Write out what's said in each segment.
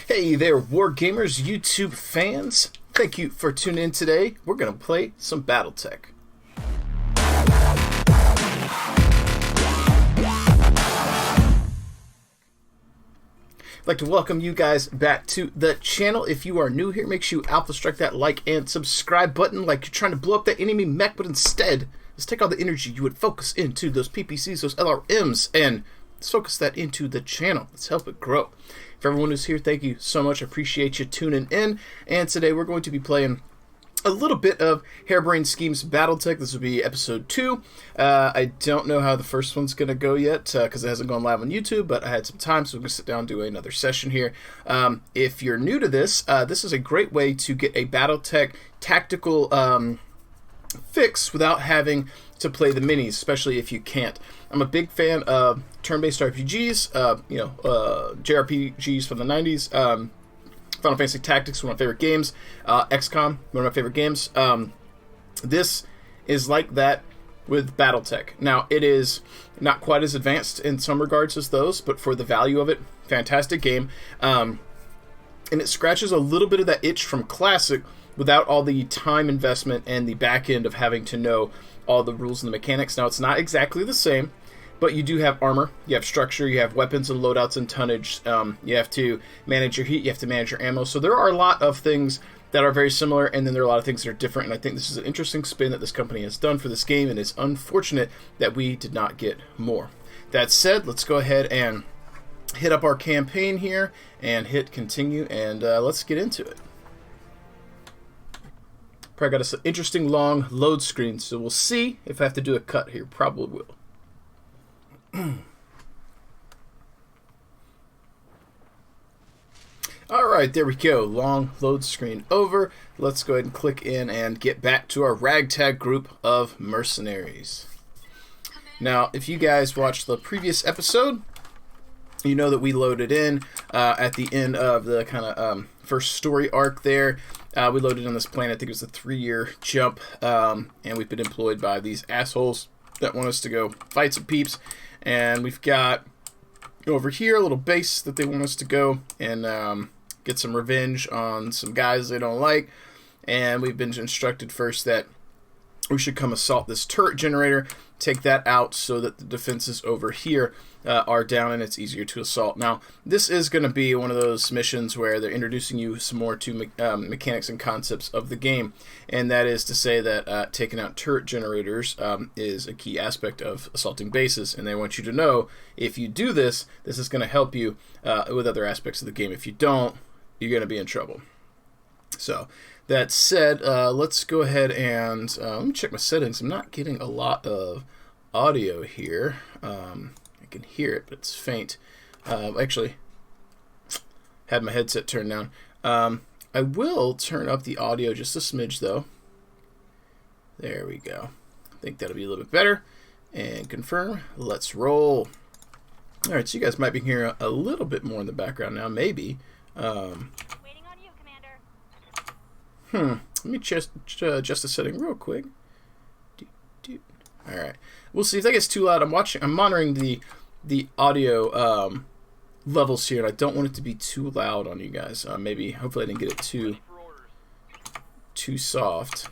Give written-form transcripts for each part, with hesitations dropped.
Hey there, Wargamers YouTube fans. Thank you for tuning in today. We're going to play some Battletech. I'd like to welcome you guys back to the channel. If you are new here, make sure you alpha strike that like and subscribe button like you're trying to blow up that enemy mech, but instead, let's take all the energy you would focus into those PPCs, those LRMs, and let's focus that into the channel. Let's help it grow. For everyone who's here, thank you so much. I appreciate you tuning in. And today we're going to be playing a little bit of Harebrained Schemes Battletech. This will be episode 2. I don't know how the first one's going to go yet because it hasn't gone live on YouTube, but I had some time, so we're going to sit down and do another session here. If you're new to this, this is a great way to get a Battletech tactical fix without having to play the minis, especially if you can't. I'm a big fan of turn-based RPGs, JRPGs from the 90s. Final Fantasy Tactics, one of my favorite games. XCOM, one of my favorite games. This is like that with Battletech. Now, it is not quite as advanced in some regards as those, but for the value of it, fantastic game. And it scratches a little bit of that itch from Classic without all the time investment and the back end of having to know all the rules and the mechanics. Now, it's not exactly the same, but you do have armor, you have structure, you have weapons and loadouts and tonnage, you have to manage your heat, you have to manage your ammo. So there are a lot of things that are very similar, and then there are a lot of things that are different, and I think this is an interesting spin that this company has done for this game, and it's unfortunate that we did not get more. That said, let's go ahead and hit up our campaign here, and hit continue, and let's get into it. Probably got an interesting long load screen, so we'll see if I have to do a cut here. Probably will. Alright, there we go. Long load screen over. Let's go ahead and click in and get back to our ragtag group of mercenaries. Now, if you guys watched the previous episode, you know that we loaded in at the end of the kind of first story arc there. We loaded on this planet. I think it was a 3-year jump, and we've been employed by these assholes that want us to go fight some peeps. And we've got over here a little base that they want us to go and get some revenge on some guys they don't like. And we've been instructed first that we should come assault this turret generator, take that out so that the defenses over here are down and it's easier to assault. Now, this is going to be one of those missions where they're introducing you some more to mechanics and concepts of the game, and that is to say that taking out turret generators is a key aspect of assaulting bases, and they want you to know if you do this, this is going to help you with other aspects of the game. If you don't, you're going to be in trouble. So, that said, let's go ahead and let me check my settings. I'm not getting a lot of audio here. I can hear it, but it's faint. Actually, had my headset turned down. I will turn up the audio just a smidge, though. There we go. I think that'll be a little bit better. And confirm. Let's roll. All right, so you guys might be hearing a little bit more in the background now, maybe. Let me just adjust the setting real quick. All right, we'll see if that gets too loud. I'm monitoring the audio levels here, and I don't want it to be too loud on you guys. Hopefully, I didn't get it too soft.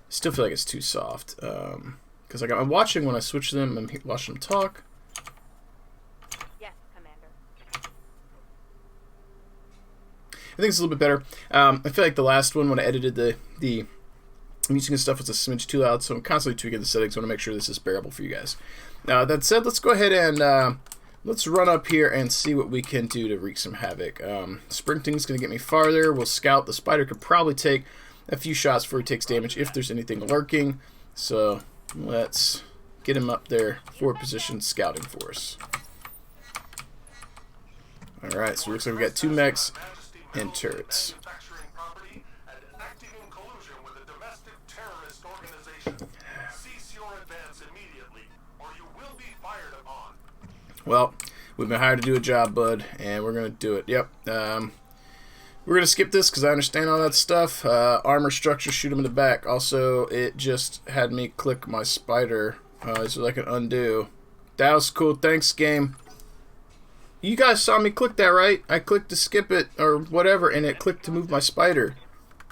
Still feel like it's too soft because I'm watching when I switch them. I'm watching them talk. I think it's a little bit better. I feel like the last one, when I edited the music and stuff, was a smidge too loud, so I'm constantly tweaking the settings. I want to make sure this is bearable for you guys. That said, let's go ahead and let's run up here and see what we can do to wreak some havoc. Sprinting's going to get me farther. We'll scout. The spider could probably take a few shots before he takes damage if there's anything lurking. So let's get him up there, forward position, scouting for us. Alright, so it looks like we got 2 mechs and turrets. Well, we've been hired to do a job, bud, and we're going to do it. Yep. We're going to skip this because I understand all that stuff. Armor structure, shoot him in the back. Also, it just had me click my spider so I can undo. That was cool. Thanks, game. You guys saw me click that, right? I clicked to skip it or whatever, and it clicked to move my spider.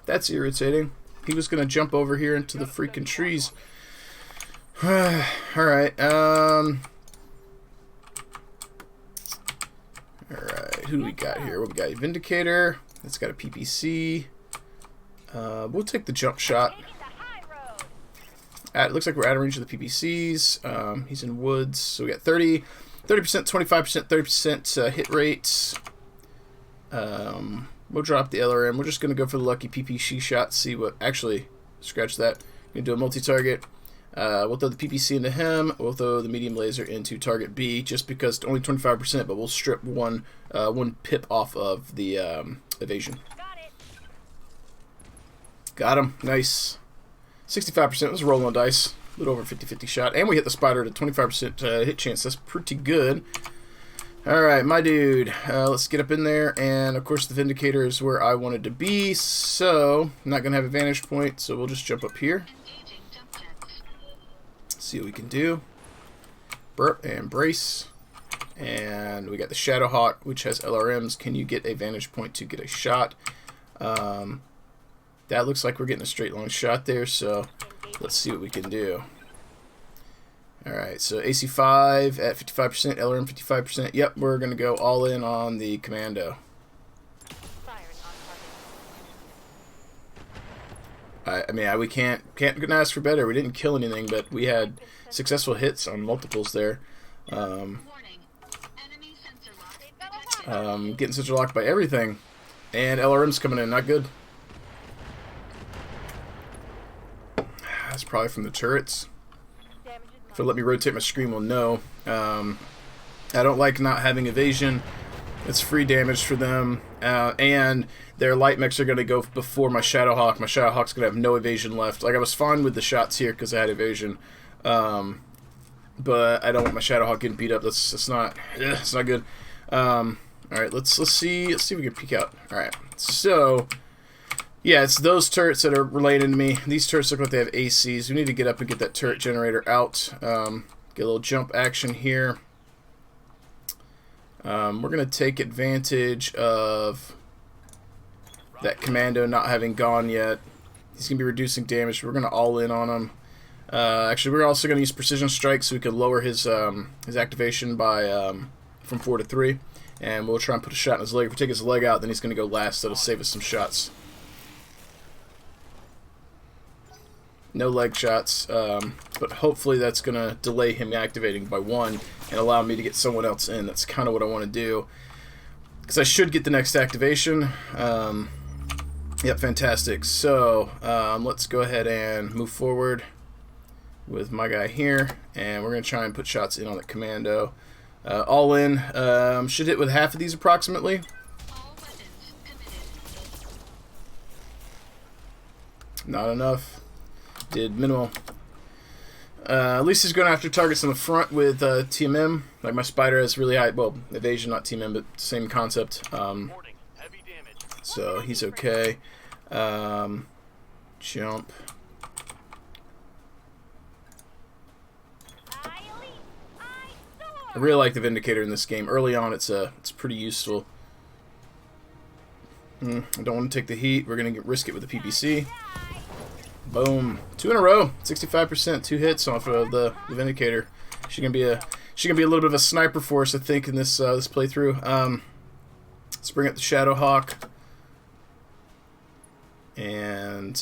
That's irritating. He was going to jump over here into the freaking trees. Alright, Alright, who do we got here? We got a Vindicator. It's got a PPC. We'll take the jump shot. It looks like we're out of range of the PPCs. He's in woods. So we got 30%, 25%, 30% hit rates. We'll drop the LRM. We're just going to go for the lucky PPC shot. See what... Actually, scratch that. We're going to do a multi-target. We'll throw the PPC into him. We'll throw the medium laser into target B just because it's only 25%, but we'll strip one pip off of the evasion. Got him. Nice. 65%. It was a roll on dice. A little over 50-50 shot. And we hit the spider at a 25% hit chance. That's pretty good. Alright, my dude. Let's get up in there. And, of course, the Vindicator is where I wanted to be. So, I'm not going to have a vantage point. So, we'll just jump up here. See what we can do. Burp and brace. And we got the Shadowhawk, which has LRMs. Can you get a vantage point to get a shot? That looks like we're getting a straight long shot there, so let's see what we can do. Alright, so AC5 at 55%, LRM 55%. Yep, we're going to go all in on the Commando. I mean, we can't ask for better. We didn't kill anything, but we had successful hits on multiples there. Getting sensor locked by everything. And LRM's coming in, not good. That's probably from the turrets. If it'll let me rotate my screen, we'll know. I don't like not having evasion. It's free damage for them. And their light mechs are going to go before my Shadowhawk. My Shadowhawk's going to have no evasion left. Like, I was fine with the shots here because I had evasion. But I don't want my Shadowhawk getting beat up. It's not good. Alright, let's see if we can peek out. Alright, so... Yeah, it's those turrets that are related to me. These turrets look like they have ACs. We need to get up and get that turret generator out. Get a little jump action here. We're going to take advantage of that Commando not having gone yet. He's going to be reducing damage. We're going to all in on him. Actually, we're also going to use Precision Strike so we can lower his activation by from 4 to 3. And we'll try and put a shot in his leg. If we take his leg out, then he's going to go last. That'll save us some shots. No leg shots, but hopefully that's going to delay him activating by 1 and allow me to get someone else in. That's kind of what I want to do. Because I should get the next activation. Yep, fantastic. So, let's go ahead and move forward with my guy here. And we're going to try and put shots in on the Commando. All in. Should hit with half of these approximately. Not enough. Did minimal. At least he's going after targets in the front with TMM. Like my spider has really high, well, evasion, not TMM, but same concept. So he's okay. Jump. I really like the Vindicator in this game. Early on, it's pretty useful. I don't want to take the heat. We're going to risk it with the PPC. Boom. 2 in a row. 65%. 2 hits off of the Vindicator. She's gonna be a little bit of a sniper for us, I think, in this this playthrough. Let's bring up the Shadowhawk. And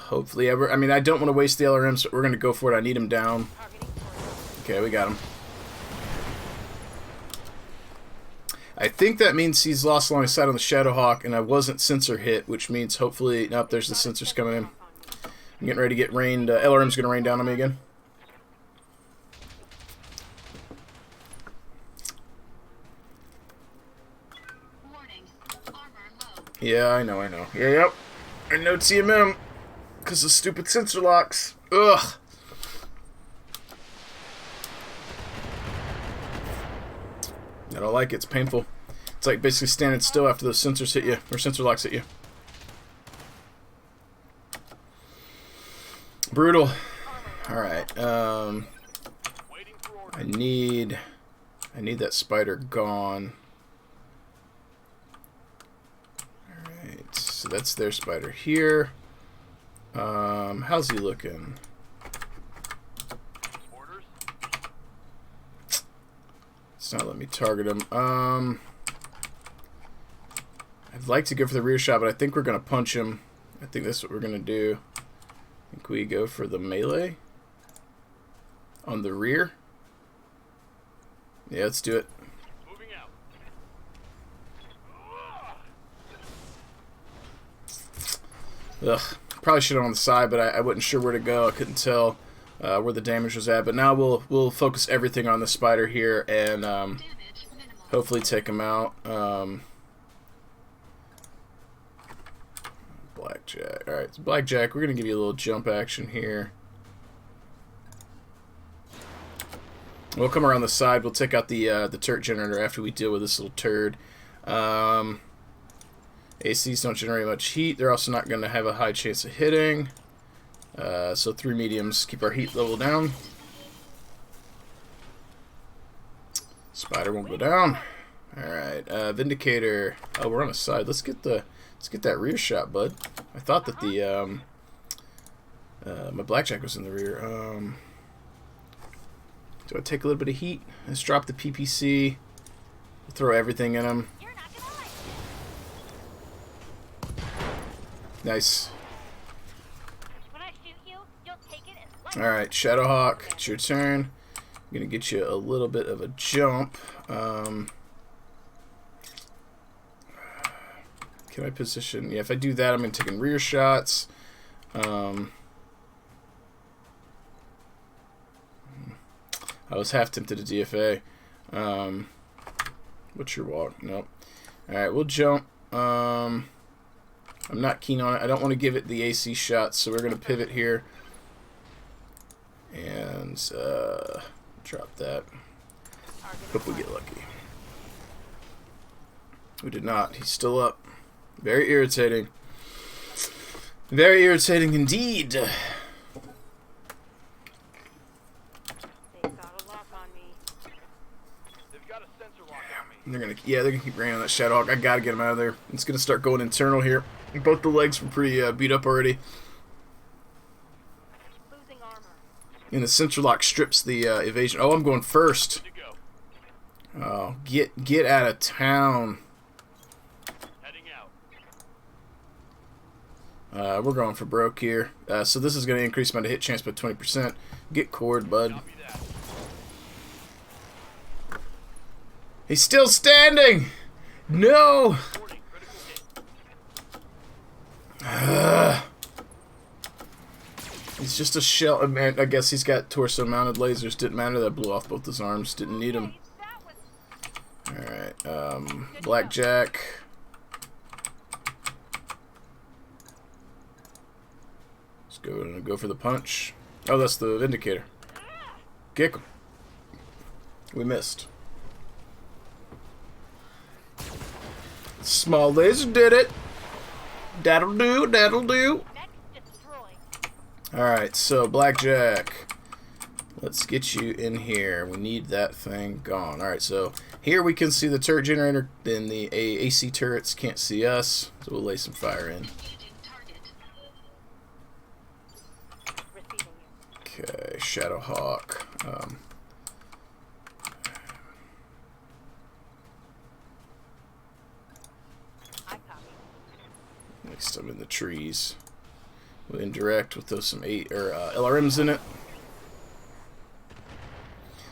hopefully, I mean, I don't want to waste the LRM, so we're gonna go for it. I need him down. Okay, we got him. I think that means he's lost line of sight on the Shadowhawk, and I wasn't sensor hit, which means hopefully, nope, there's the sensors coming in. I'm getting ready to get rained. LRM's going to rain down on me again. Yeah, I know. Yeah, yep. And no TMM because of stupid sensor locks. Ugh. I don't like it. It's painful. It's like basically standing still after those sensors hit you, or sensor locks hit you. Brutal. Alright, I I need that spider gone. Alright, so that's their spider here. How's he looking? It's not letting me target him. I'd like to go for the rear shot, but I think we're going to punch him. I think that's what we're going to do. I think we go for the melee on the rear. Yeah, let's do it. Moving out. Ugh, probably should have on the side, but I wasn't sure where to go. I couldn't tell where the damage was at. But now we'll focus everything on the spider here and hopefully take him out. Blackjack. All right, so Blackjack. We're gonna give you a little jump action here. We'll come around the side. We'll take out the turret generator after we deal with this little turd. ACs don't generate much heat. They're also not going to have a high chance of hitting. So 3 mediums. Keep our heat level down. Spider won't go down. Alright, Vindicator. Oh, we're on the side. Let's get that rear shot, bud. I thought that the my Blackjack was in the rear. Do I take a little bit of heat? Let's drop the PPC. Throw everything in him. Nice. Alright, Shadowhawk, it's your turn. I'm going to get you a little bit of a jump. Can I position? Yeah, if I do that, I'm going to take in rear shots. I was half tempted to DFA. What's your walk? Nope. Alright, we'll jump. I'm not keen on it. I don't want to give it the AC shot, so we're going to pivot here. And drop that. Hope we get lucky. We did not. He's still up. Very irritating. Very irritating indeed. They're gonna keep raining on that Shadowhawk. I gotta get him out of there. It's gonna start going internal here. Both the legs were pretty beat up already. Losing armor. And the sensor lock strips the evasion. Oh, I'm going first. Oh, get out of town. Heading out. We're going for broke here. So this is gonna increase my hit chance by 20%. Get cord, bud. He's still standing! No! He's just a shell. I guess he's got torso-mounted lasers. Didn't matter. That blew off both his arms. Didn't need him. Alright, Blackjack. Let's go for the punch. Oh, that's the Vindicator. Kick him. We missed. Small laser did it. That'll do, that'll do. Alright, so Blackjack. Let's get you in here. We need that thing gone. Alright, so here we can see the turret generator. Then the AC turrets can't see us. So we'll lay some fire in. Okay, Shadowhawk. Next I'm in the trees. We'll indirect with those some LRMs in it.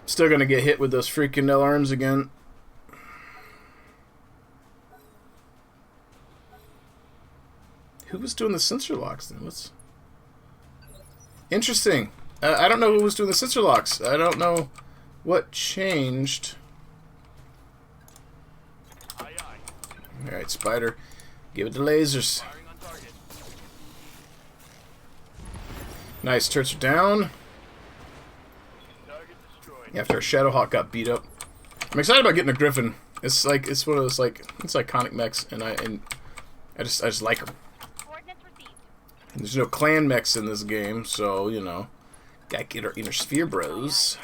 Still gonna get hit with those freaking LRMs again. Who was doing the sensor locks then? What's interesting? I don't know who was doing the sensor locks. I don't know what changed. Alright, Spider. Give it the lasers. Nice, turrets are down. After our Shadowhawk got beat up. I'm excited about getting a Griffin. It's one of those it's iconic mechs, and I just like them. And there's no clan mechs in this game, so you know, gotta get our inner sphere bros.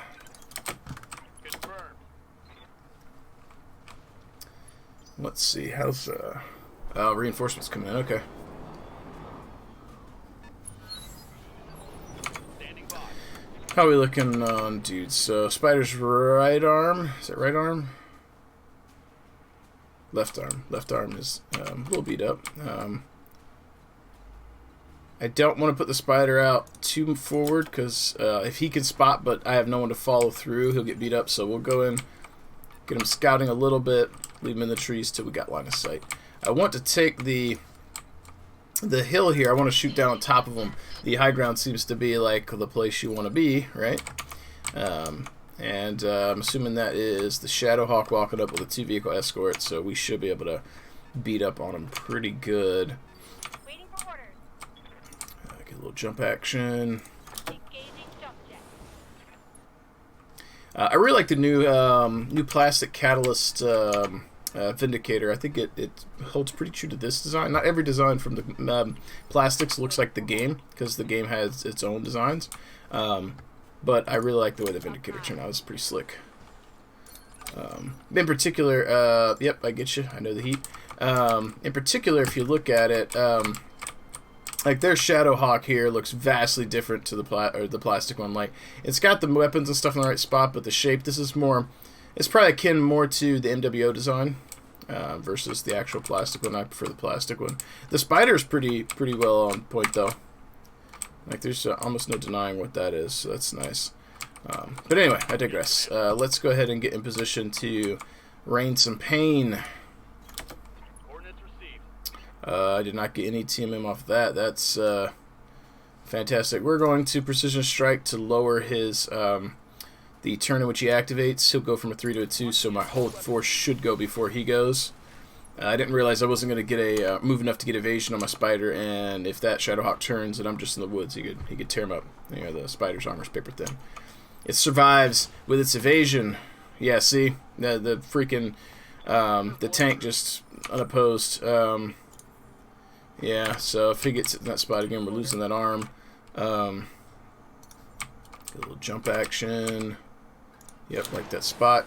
Let's see. How's reinforcements coming in? Okay. Standing by. How are we looking on dudes? So Spider's right arm. Is it right arm? Left arm. Left arm is a little beat up. I don't want to put the Spider out too forward because if he can spot but I have no one to follow through, he'll get beat up. So we'll go in, get him scouting a little bit, leave him in the trees till we got line of sight. I want to take the hill here. I want to shoot down on top of him. The high ground seems to be like the place you want to be, right? I'm assuming that is the Shadowhawk walking up with a 2-vehicle escort, so we should be able to beat up on him pretty good. Waiting for orders. Get a little jump action. Engaging jump jet. I really like the new plastic catalyst Vindicator. I think it holds pretty true to this design. Not every design from the plastics looks like the game, because the game has its own designs. But I really like the way the Vindicator turned out. It's pretty slick. In particular, yep, I get you. I know the heat. In particular, if you look at it, like their Shadowhawk here looks vastly different to the plastic one. Like it's got the weapons and stuff in the right spot, but the shape, this is more. It's probably akin more to the MWO design versus the actual plastic one. I prefer the plastic one. The Spider's pretty well on point though. Like there's almost no denying what that is, so that's nice. But anyway, I digress. Let's go ahead and get in position to rain some pain. Coordinates received. I did not get any TMM off that. That's fantastic. We're going to precision strike to lower his the turn in which he activates. He'll go from a 3 to a 2, so my whole force should go before he goes. I didn't realize I wasn't going to get a move enough to get evasion on my Spider, and if that Shadowhawk turns and I'm just in the woods, he could tear him up. You know, the Spider's armor's paper thin. It survives with its evasion. Yeah, see? The freaking the tank just unopposed. Yeah, so if he gets in that spot again, we're losing that arm. Get a little jump action. Yep, like that spot.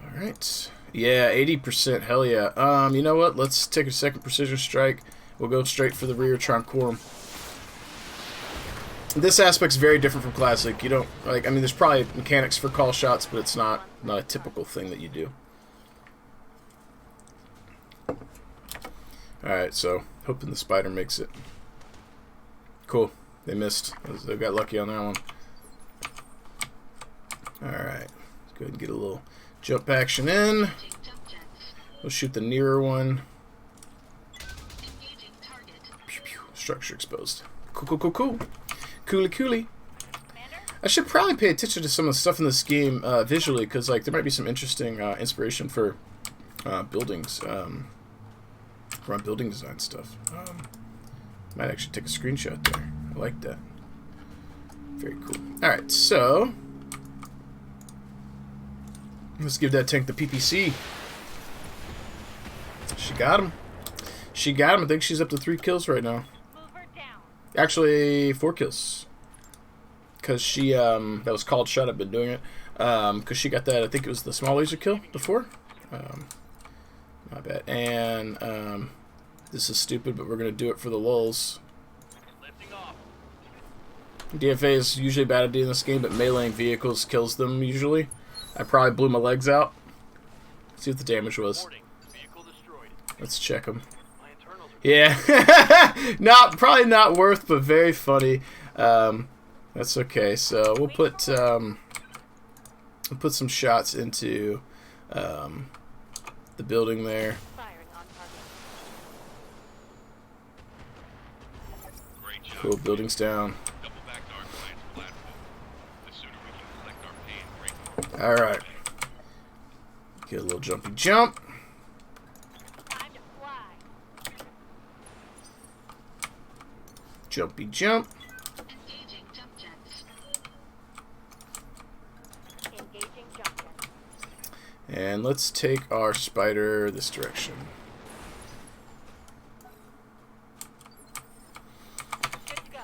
Alright. Yeah, 80%. Hell yeah. You know what? Let's take a second precision strike. We'll go straight for the rear, try and core him. This aspect's very different from Classic. You don't, like, I mean, there's probably mechanics for call shots, but it's not a typical thing that you do. Alright, so, hoping the Spider makes it. Cool. They missed. They got lucky on that one. Alright. Let's go ahead and get a little jump action in. We'll shoot the nearer one. Pew, pew. Structure exposed. Cool, cool, cool, cool. Coolie, coolie. I should probably pay attention to some of the stuff in this game visually, because like there might be some interesting inspiration for buildings, for building design stuff. Might actually take a screenshot there. I like that. Very cool. All right, so let's give that tank the PPC. She got him. She got him. I think she's up to 3 kills right now. Move her down. Actually, 4 kills. Because she, that was called shot. I've been doing it. Because she got that, I think it was the small laser kill before. My bad. And, this is stupid, but we're going to do it for the lulz. Lifting off. DFA is usually a bad idea in this game, but meleeing vehicles kills them usually. I probably blew my legs out. See what the damage was. Warning. Vehicle destroyed. Let's check them. My internals are Yeah. Probably not worth, but very funny. That's okay. So we'll put some shots into the building there. firing on target. Great job. Cool, building's down. Double back to our client's platform. The sooner we can collect our pay and break. All right. Get a little jumpy jump. Time to fly. Jumpy jump. Engaging jump jets. Engaging jump jets. And let's take our Spider this direction. Good to go.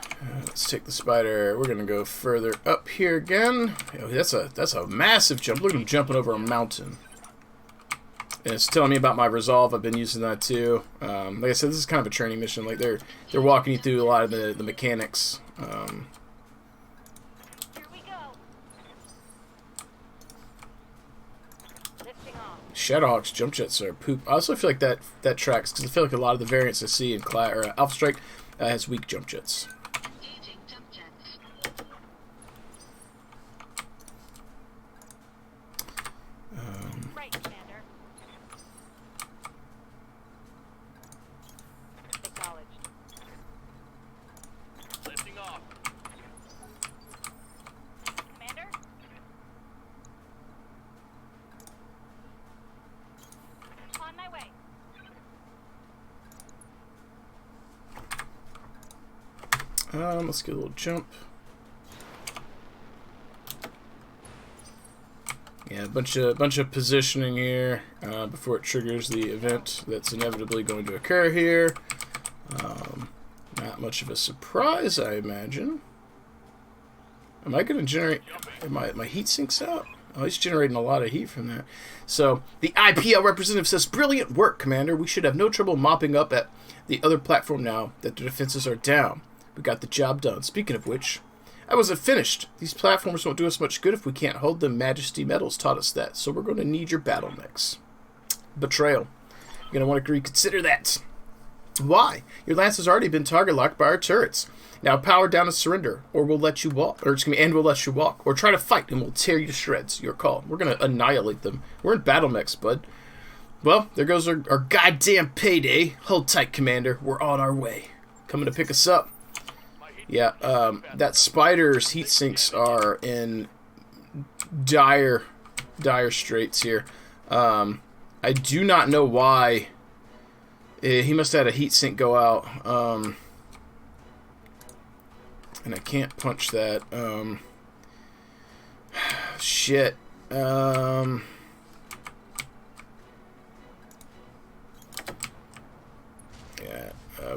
Let's take the Spider. We're gonna go further up here again. Oh, that's a massive jump. Look at him jumping over a mountain. And it's telling me about my resolve. I've been using that too. Like I said, this is kind of a training mission. Like they're walking you through a lot of the mechanics. Here we go. Lifting off. Shadowhawk's jump jets are poop. I also feel like that tracks because I feel like a lot of the variants I see in Alpha Strike has weak jump jets. Engaging jump jets. Right, Commander. Acknowledged. Lifting off. Commander? On my way. Let's get a little jump. Yeah, a bunch of positioning here before it triggers the event that's inevitably going to occur here. Not much of a surprise, I imagine. Am I going to generate... My heat sinks out? Oh, he's generating a lot of heat from that. So, the IPL representative says, "Brilliant work, Commander. We should have no trouble mopping up at the other platform now that the defenses are down. We got the job done. Speaking of which, I wasn't finished. These platforms won't do us much good if we can't hold them. Majesty Metals taught us that, so we're going to need your battle mechs." Betrayal. You're going to want to reconsider that. Why? Your lance has already been target locked by our turrets. Now power down and surrender, or we'll let you walk. Or excuse me, and we'll let you walk. Or try to fight, and we'll tear you to shreds. Your call. We're going to annihilate them. We're in battle mechs, bud. Well, there goes our goddamn payday. Hold tight, Commander. We're on our way. Coming to pick us up. Yeah, that spider's heat sinks are in dire straits here. I do not know why. He must have had a heat sink go out. And I can't punch that. Shit. Yeah,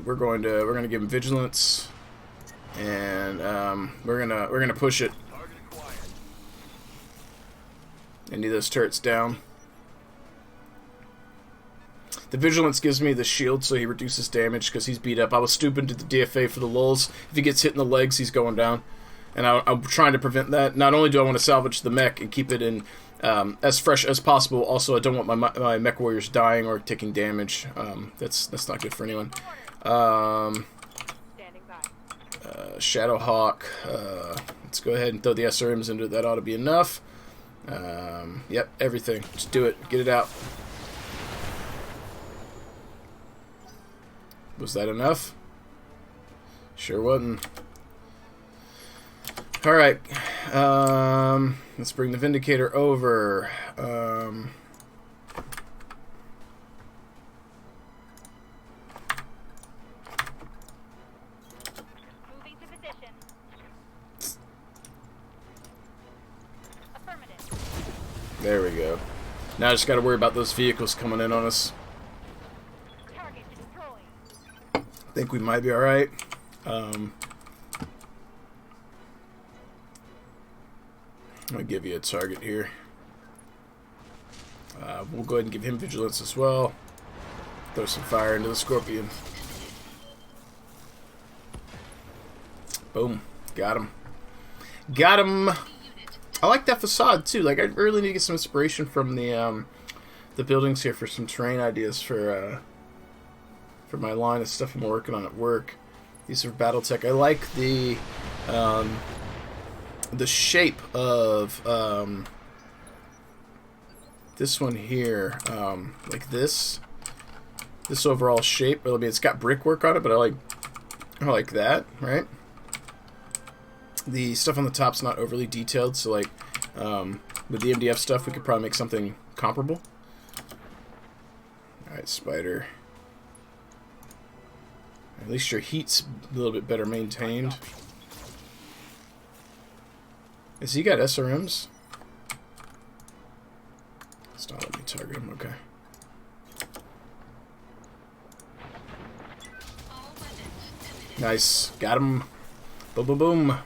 we're gonna give him vigilance. And we're gonna push it. I need those turrets down. The vigilance gives me the shield, so he reduces damage because he's beat up. I was stupid to the DFA for the lulls. If he gets hit in the legs, he's going down, and I'm trying to prevent that. Not only do I want to salvage the mech and keep it in as fresh as possible, also I don't want my mech warriors dying or taking damage. That's not good for anyone. Shadowhawk. Let's go ahead and throw the SRMs into it. That ought to be enough. Yep, everything. Just do it. Get it out. Was that enough? Sure wasn't. Alright. Let's bring the Vindicator over. There we go. Now I just got to worry about those vehicles coming in on us. Target destroyed. I think we might be alright. I'm going to give you a target here. We'll go ahead and give him vigilance as well. Throw some fire into the Scorpion. Boom. Got him. Got him! I like that facade too. Like, I really need to get some inspiration from the buildings here for some terrain ideas for my line of stuff I'm working on at work. These are Battletech. I like the shape of this one here, like this overall shape. I mean, it's got brickwork on it, but I like that, right? The stuff on the top's not overly detailed, so like with the MDF stuff, we could probably make something comparable. Alright, Spider. At least your heat's a little bit better maintained. Has he got SRMs? It's not letting me target him, okay. Nice. Got him. Boom, boom, boom.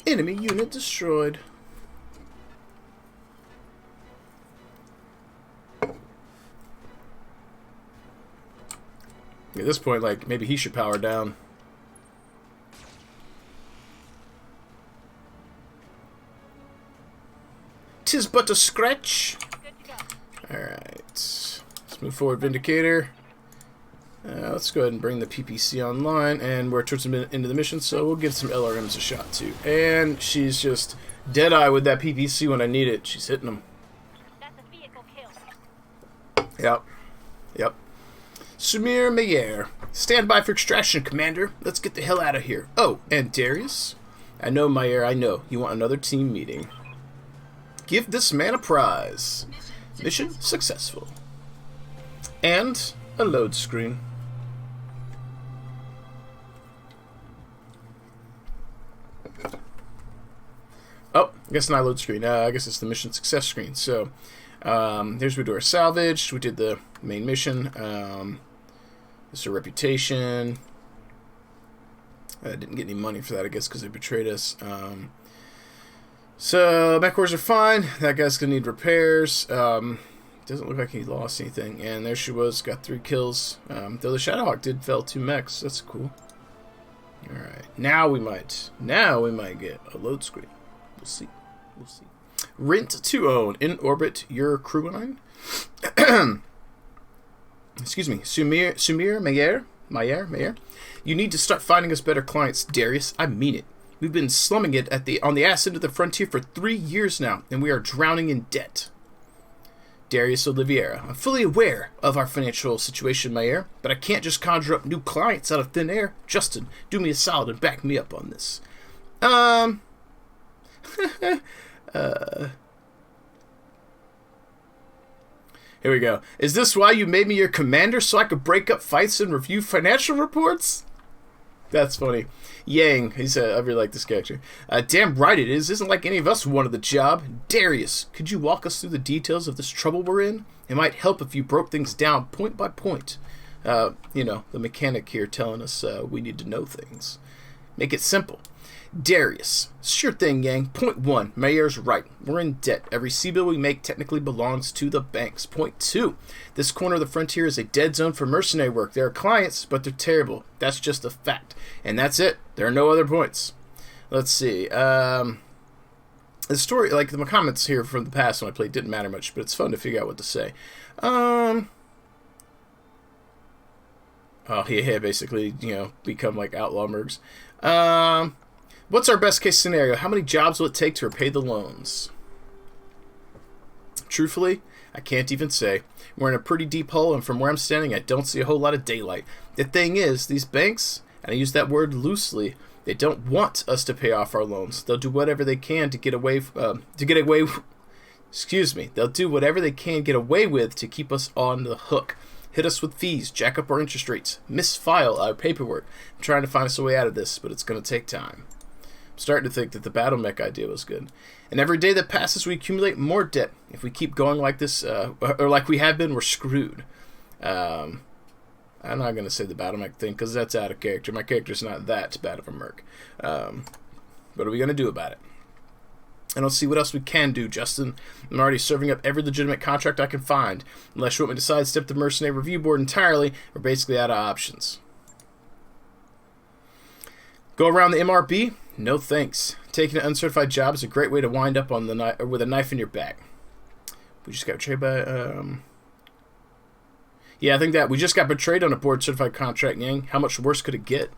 Enemy unit destroyed. At this point, like, maybe he should power down. Tis but a scratch. Good to go. Alright. Let's move forward, Vindicator. Let's go ahead and bring the PPC online, and we're towards the end of the mission, so we'll give some LRMs a shot too. And she's just dead-eye with that PPC when I need it. She's hitting them. That's a vehicle kill. Yep. Sumir Mayer. Stand by for extraction, Commander. Let's get the hell out of here. Oh, and Darius? I know, Mayer, I know. You want another team meeting. Give this man a prize. Mission successful. And a load screen. Oh, I guess not load screen. I guess it's the mission success screen. So, here's we do our salvage. We did the main mission. This is our reputation. I didn't get any money for that, I guess, because they betrayed us. So, backwards are fine. That guy's going to need repairs. Doesn't look like he lost anything. And there she was, got 3 kills. Though the Shadowhawk did fell 2 mechs. That's cool. Alright, now we might get a load screen. We'll see. Rent to own. In orbit, your crew line. Excuse me. Sumir Mayer. You need to start finding us better clients, Darius. I mean it. We've been slumming it on the ass end of the frontier for 3 years now, and we are drowning in debt. Darius Oliveira. I'm fully aware of our financial situation, Mayer, but I can't just conjure up new clients out of thin air. Justin, do me a solid and back me up on this. Here we go. Is this why you made me your commander, so I could break up fights and review financial reports? That's funny. Yang, he said, I really like this character. Damn right it is. Isn't like any of us wanted the job. Darius, could you walk us through the details of this trouble we're in? It might help if you broke things down point by point. You know, the mechanic here telling us we need to know things. Make it simple. Darius. Sure thing, Yang. Point 1. Mayer's right. We're in debt. Every C-bill we make technically belongs to the banks. Point 2. This corner of the frontier is a dead zone for mercenary work. There are clients, but they're terrible. That's just a fact. And that's it. There are no other points. Let's see. The story, like the comments here from the past when I played didn't matter much, but it's fun to figure out what to say. Oh, yeah, basically, you know, become like outlaw mercs. What's our best case scenario? How many jobs will it take to repay the loans? Truthfully, I can't even say. We're in a pretty deep hole, and from where I'm standing, I don't see a whole lot of daylight. The thing is, these banks, and I use that word loosely, they don't want us to pay off our loans. They'll do whatever they can to get away. They'll do whatever they can get away with to keep us on the hook. Hit us with fees, jack up our interest rates, misfile our paperwork. I'm trying to find us a way out of this, but it's going to take time. I'm starting to think that the battle mech idea was good. And every day that passes, we accumulate more debt. If we keep going like this, or like we have been, we're screwed. I'm not going to say the battle mech thing, because that's out of character. My character's not that bad of a merc. What are we going to do about it? I don't see what else we can do, Justin. I'm already serving up every legitimate contract I can find. Unless you want me to sidestep the mercenary review board entirely, we're basically out of options. Go around the MRB? No thanks. Taking an uncertified job is a great way to wind up on the with a knife in your back. We just got betrayed by... Yeah, I think that we just got betrayed on a board-certified contract, Yang. How much worse could it get?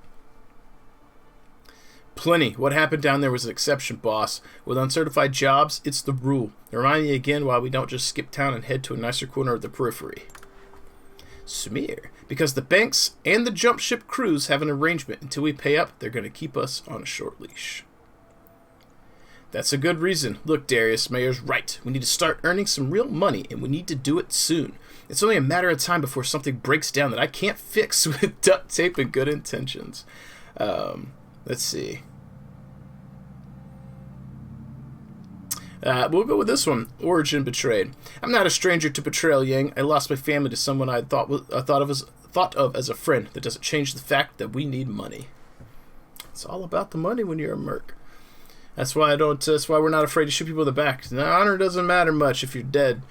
Plenty. What happened down there was an exception, boss. With uncertified jobs, it's the rule. Remind me again why we don't just skip town and head to a nicer corner of the periphery. Smear. Because the banks and the jump ship crews have an arrangement. Until we pay up, they're going to keep us on a short leash. That's a good reason. Look, Darius, Mayer's right. We need to start earning some real money, and we need to do it soon. It's only a matter of time before something breaks down that I can't fix with duct tape and good intentions. Let's see. We'll go with this one. Origin betrayed. I'm not a stranger to betrayal, Yang. I lost my family to someone I thought of as a friend. That doesn't change the fact that we need money. It's all about the money when you're a merc. That's why we're not afraid to shoot people in the back. The honor doesn't matter much if you're dead.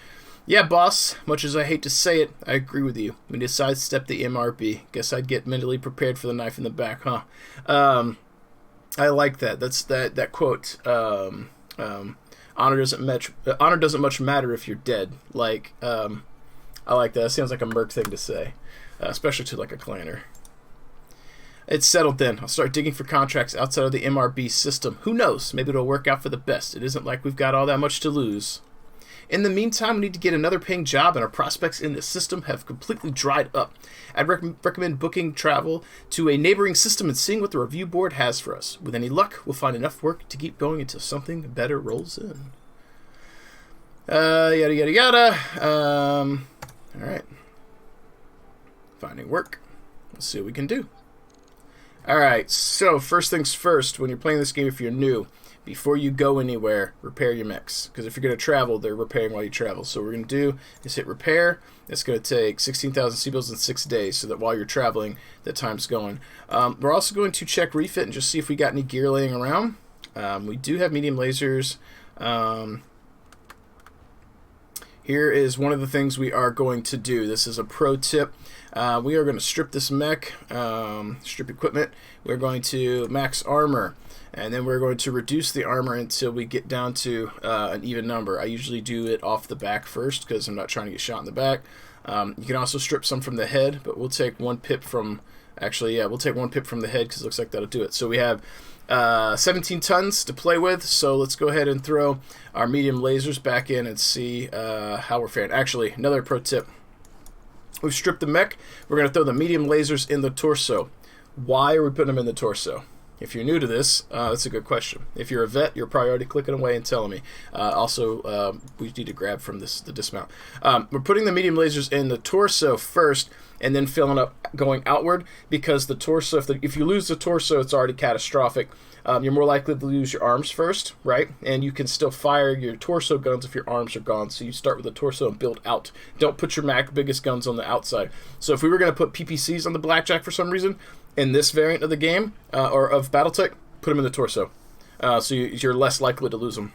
Yeah, boss, much as I hate to say it, I agree with you. We need to sidestep the MRB. Guess I'd get mentally prepared for the knife in the back, huh? I like that. That's that quote. Honor doesn't much matter if you're dead. Like, I like that. It sounds like a merc thing to say, especially to like a clanner. It's settled then. I'll start digging for contracts outside of the MRB system. Who knows? Maybe it'll work out for the best. It isn't like we've got all that much to lose. In the meantime, we need to get another paying job, and our prospects in this system have completely dried up. I'd recommend booking travel to a neighboring system and seeing what the review board has for us. With any luck, we'll find enough work to keep going until something better rolls in. Yada, yada, yada. Alright. Finding work. Let's see what we can do. Alright, so first things first, when you're playing this game, if you're new, before you go anywhere, repair your mechs. Because if you're going to travel, they're repairing while you travel. So what we're going to do is hit repair. It's going to take 16,000 C-bills in 6 days, so that while you're traveling, the time's going. We're also going to check refit and just see if we got any gear laying around. We do have medium lasers. Here is one of the things we are going to do. This is a pro tip. We are going to strip this mech, strip equipment. We're going to max armor. And then we're going to reduce the armor until we get down to an even number. I usually do it off the back first because I'm not trying to get shot in the back. You can also strip some from the head, but we'll take 1 pip from... Actually, yeah, we'll take 1 pip from the head because it looks like that'll do it. So we have 17 tons to play with. So let's go ahead and throw our medium lasers back in and see how we're faring. Actually, another pro tip. We've stripped the mech. We're going to throw the medium lasers in the torso. Why are we putting them in the torso? If you're new to this, that's a good question. If you're a vet, you're probably already clicking away and telling me. Also, we need to grab from the dismount. We're putting the medium lasers in the torso first and then filling up going outward because the torso, if you lose the torso, it's already catastrophic. You're more likely to lose your arms first, right? And you can still fire your torso guns if your arms are gone. So you start with the torso and build out. Don't put your biggest guns on the outside. So if we were going to put PPCs on the Blackjack for some reason, in this variant of the game, or of Battletech, put them in the torso. So you're less likely to lose them.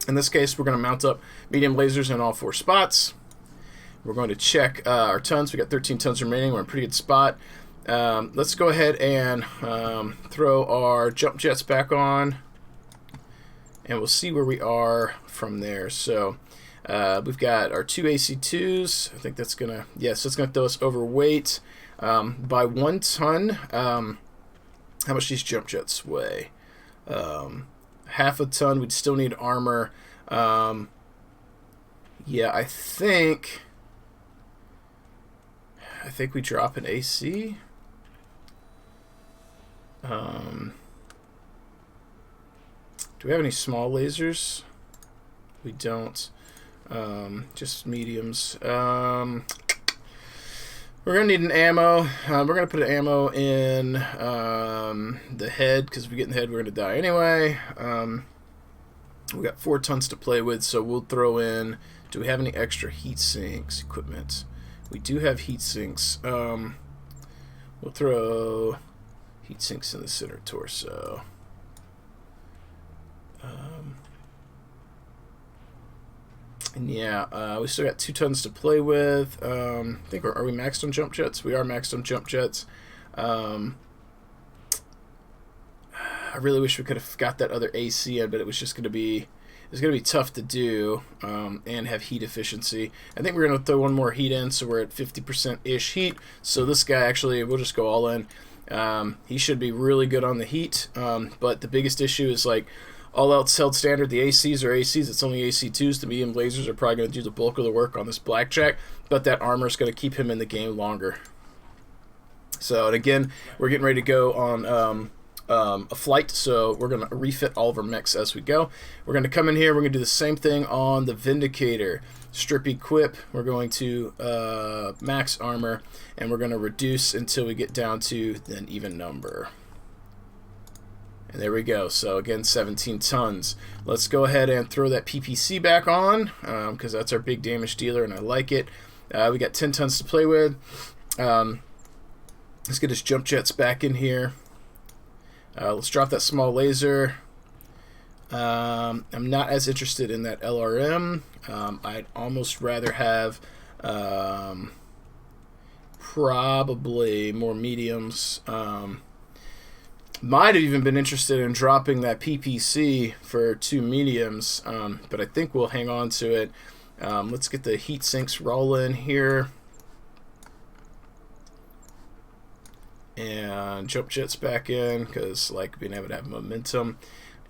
In this case, we're going to mount up medium lasers in all 4 spots. We're going to check our tons. We got 13 tons remaining. We're in a pretty good spot. Let's go ahead and throw our jump jets back on. And we'll see where we are from there. So we've got our 2 AC2s. I think that's going to... Yes, that's going to throw us overweight. By 1 ton, how much these jump jets weigh? Half a ton. We'd still need armor. Yeah, I think we drop an AC. Do we have any small lasers? We don't. Just mediums. We're going to need an ammo. We're going to put an ammo in the head, because if we get in the head, we're going to die anyway. We got 4 tons to play with, so we'll throw in... Do we have any extra heat sinks equipment? We do have heat sinks. We'll throw heat sinks in the center torso. And yeah, we still got 2 tons to play with. I think are we maxed on jump jets? We are maxed on jump jets. I really wish we could have got that other AC in, but it was just going to be tough to do and have heat efficiency. I think we're going to throw 1 more heat in, so we're at 50%-ish heat. So this guy actually, we'll just go all in. He should be really good on the heat, but the biggest issue is like all else held standard, the ACs are ACs, it's only AC2s. The medium lasers are probably going to do the bulk of the work on this Blackjack, but that armor is going to keep him in the game longer. So, and again, we're getting ready to go on a flight, so we're going to refit all of our mechs as we go. We're going to come in here, we're going to do the same thing on the Vindicator. Strip equip, we're going to max armor, and we're going to reduce until we get down to an even number. And there we go. So again, 17 tons. Let's go ahead and throw that PPC back on, because that's our big damage dealer, and I like it. We got 10 tons to play with. Let's get his jump jets back in here. Let's drop that small laser. I'm not as interested in that LRM. I'd almost rather have probably more mediums. Might have even been interested in dropping that PPC for 2 mediums, but I think we'll hang on to it. Let's get the heat sinks rolling here. And jump jets back in, because like being able to have momentum.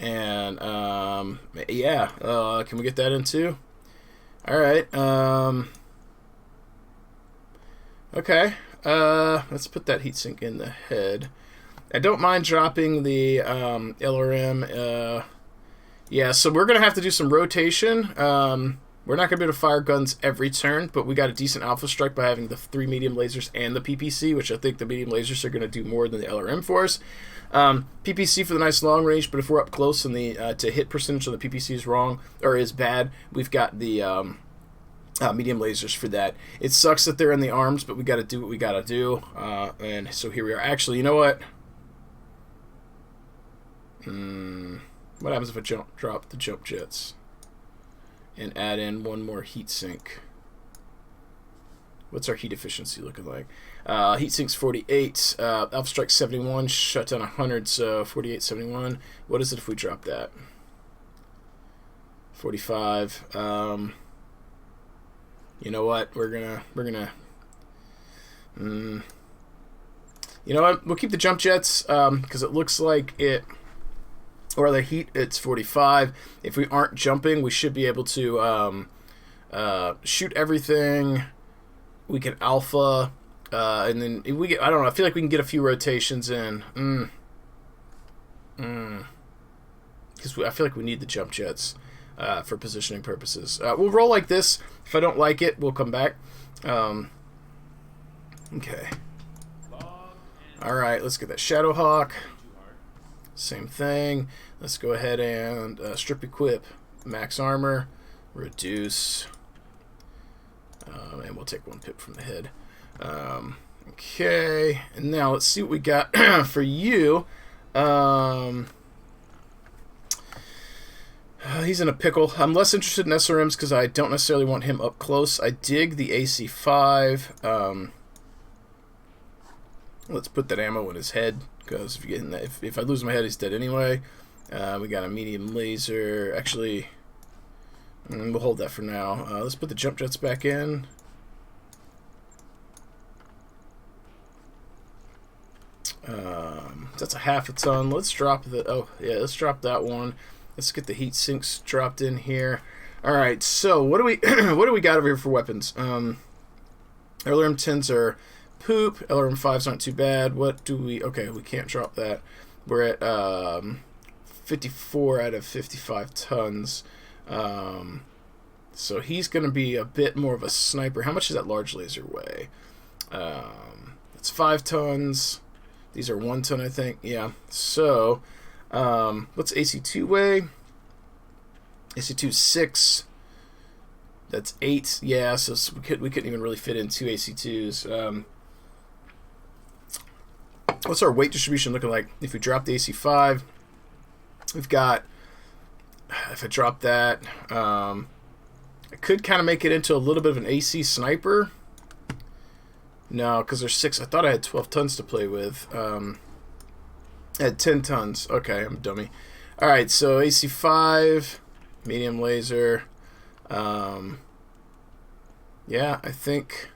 And yeah, can we get that in too? Alright, okay, let's put that heatsink in the head. I don't mind dropping the LRM. Yeah, so we're going to have to do some rotation. We're not going to be able to fire guns every turn, but we got a decent alpha strike by having the 3 medium lasers and the PPC, which I think the medium lasers are going to do more than the LRM for us. PPC for the nice long range, but if we're up close and the to hit percentage on the PPC is wrong or is bad, we've got the medium lasers for that. It sucks that they're in the arms, but we got to do what we got to do. And so here we are. Actually, you know what? What happens if I drop the jump jets and add in one more heat sink? What's our heat efficiency looking like? Heat sink's 48, alpha strike 71, shut down 100, so 48, 71. What is it if we drop that? 45. You know what? We're gonna. You know what? We'll keep the jump jets because it looks like it. Or the heat, it's 45. If we aren't jumping, we should be able to shoot everything. We can alpha, and then if we get, I don't know, I feel like we can get a few rotations in. Because I feel like we need the jump jets for positioning purposes. We'll roll like this. If I don't like it, we'll come back. Okay. Alright, let's get that Shadowhawk. Same thing. Let's go ahead and strip equip, max armor, reduce, and we'll take 1 pip from the head. Okay, and now let's see what we got for you. He's in a pickle. I'm less interested in SRMs because I don't necessarily want him up close. I dig the AC5. Let's put that ammo in his head, because if I lose my head, he's dead anyway. We got a medium laser. Actually, we'll hold that for now. Let's put the jump jets back in. That's a half a ton. Let's drop the. Oh yeah, let's drop that one. Let's get the heat sinks dropped in here. All right. So what do we what do we got over here for weapons? LRM 10s are poop. LRM 5s aren't too bad. What do we... Okay, we can't drop that. We're at 54 out of 55 tons. So he's going to be a bit more of a sniper. How much does that large laser weigh? It's 5 tons. These are 1 ton, I think. Yeah. So, what's AC2 weigh? AC2 is 6. That's 8. Yeah, so we couldn't even really fit in 2 AC2s. What's our weight distribution looking like? If we drop the AC5, we've got, if I drop that, I could kind of make it into a little bit of an AC sniper. No, because there's 6. I thought I had 12 tons to play with. I had 10 tons. Okay, I'm a dummy. Alright, so AC5, medium laser. Yeah, I think...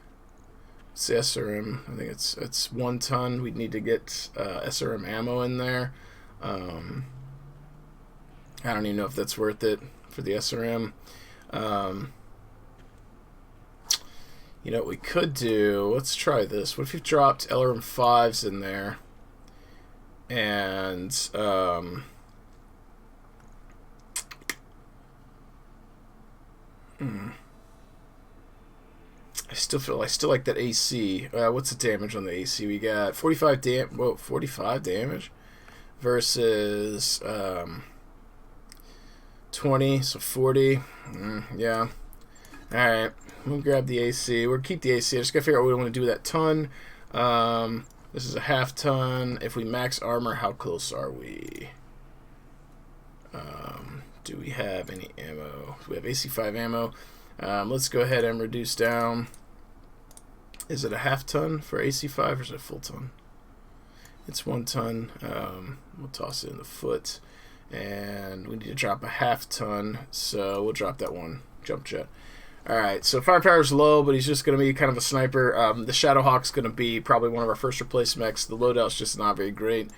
It's the SRM. I think it's 1 ton. We'd need to get SRM ammo in there. I don't even know if that's worth it for the SRM. You know what we could do? Let's try this. What if we dropped LRM 5s in there? And I still like that AC. What's the damage on the AC? We got 45 damage versus 20, so 40. Yeah. All right, we'll grab the AC. We'll keep the AC. I just gotta figure out what we want to do with that ton. This is a half ton. If we max armor, how close are we? Do we have any ammo? We have AC5 ammo. Let's go ahead and reduce down. Is it a half ton for AC5 or is it a full ton? It's 1 ton. We'll toss it in the foot. And we need to drop a half ton, so we'll drop that one jump jet. Alright, so firepower is low, but he's just going to be kind of a sniper. The Shadowhawk's going to be probably one of our first replaced mechs. The loadout's just not very great.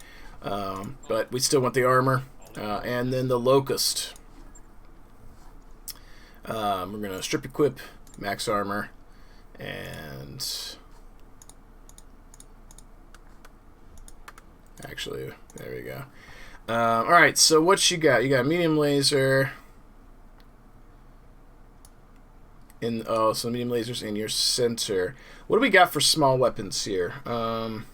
But we still want the armor. And then the Locust. We're going to strip equip, max armor, and actually, there we go. Alright, so what you got? You got medium laser. So medium lasers in your center. What do we got for small weapons here? What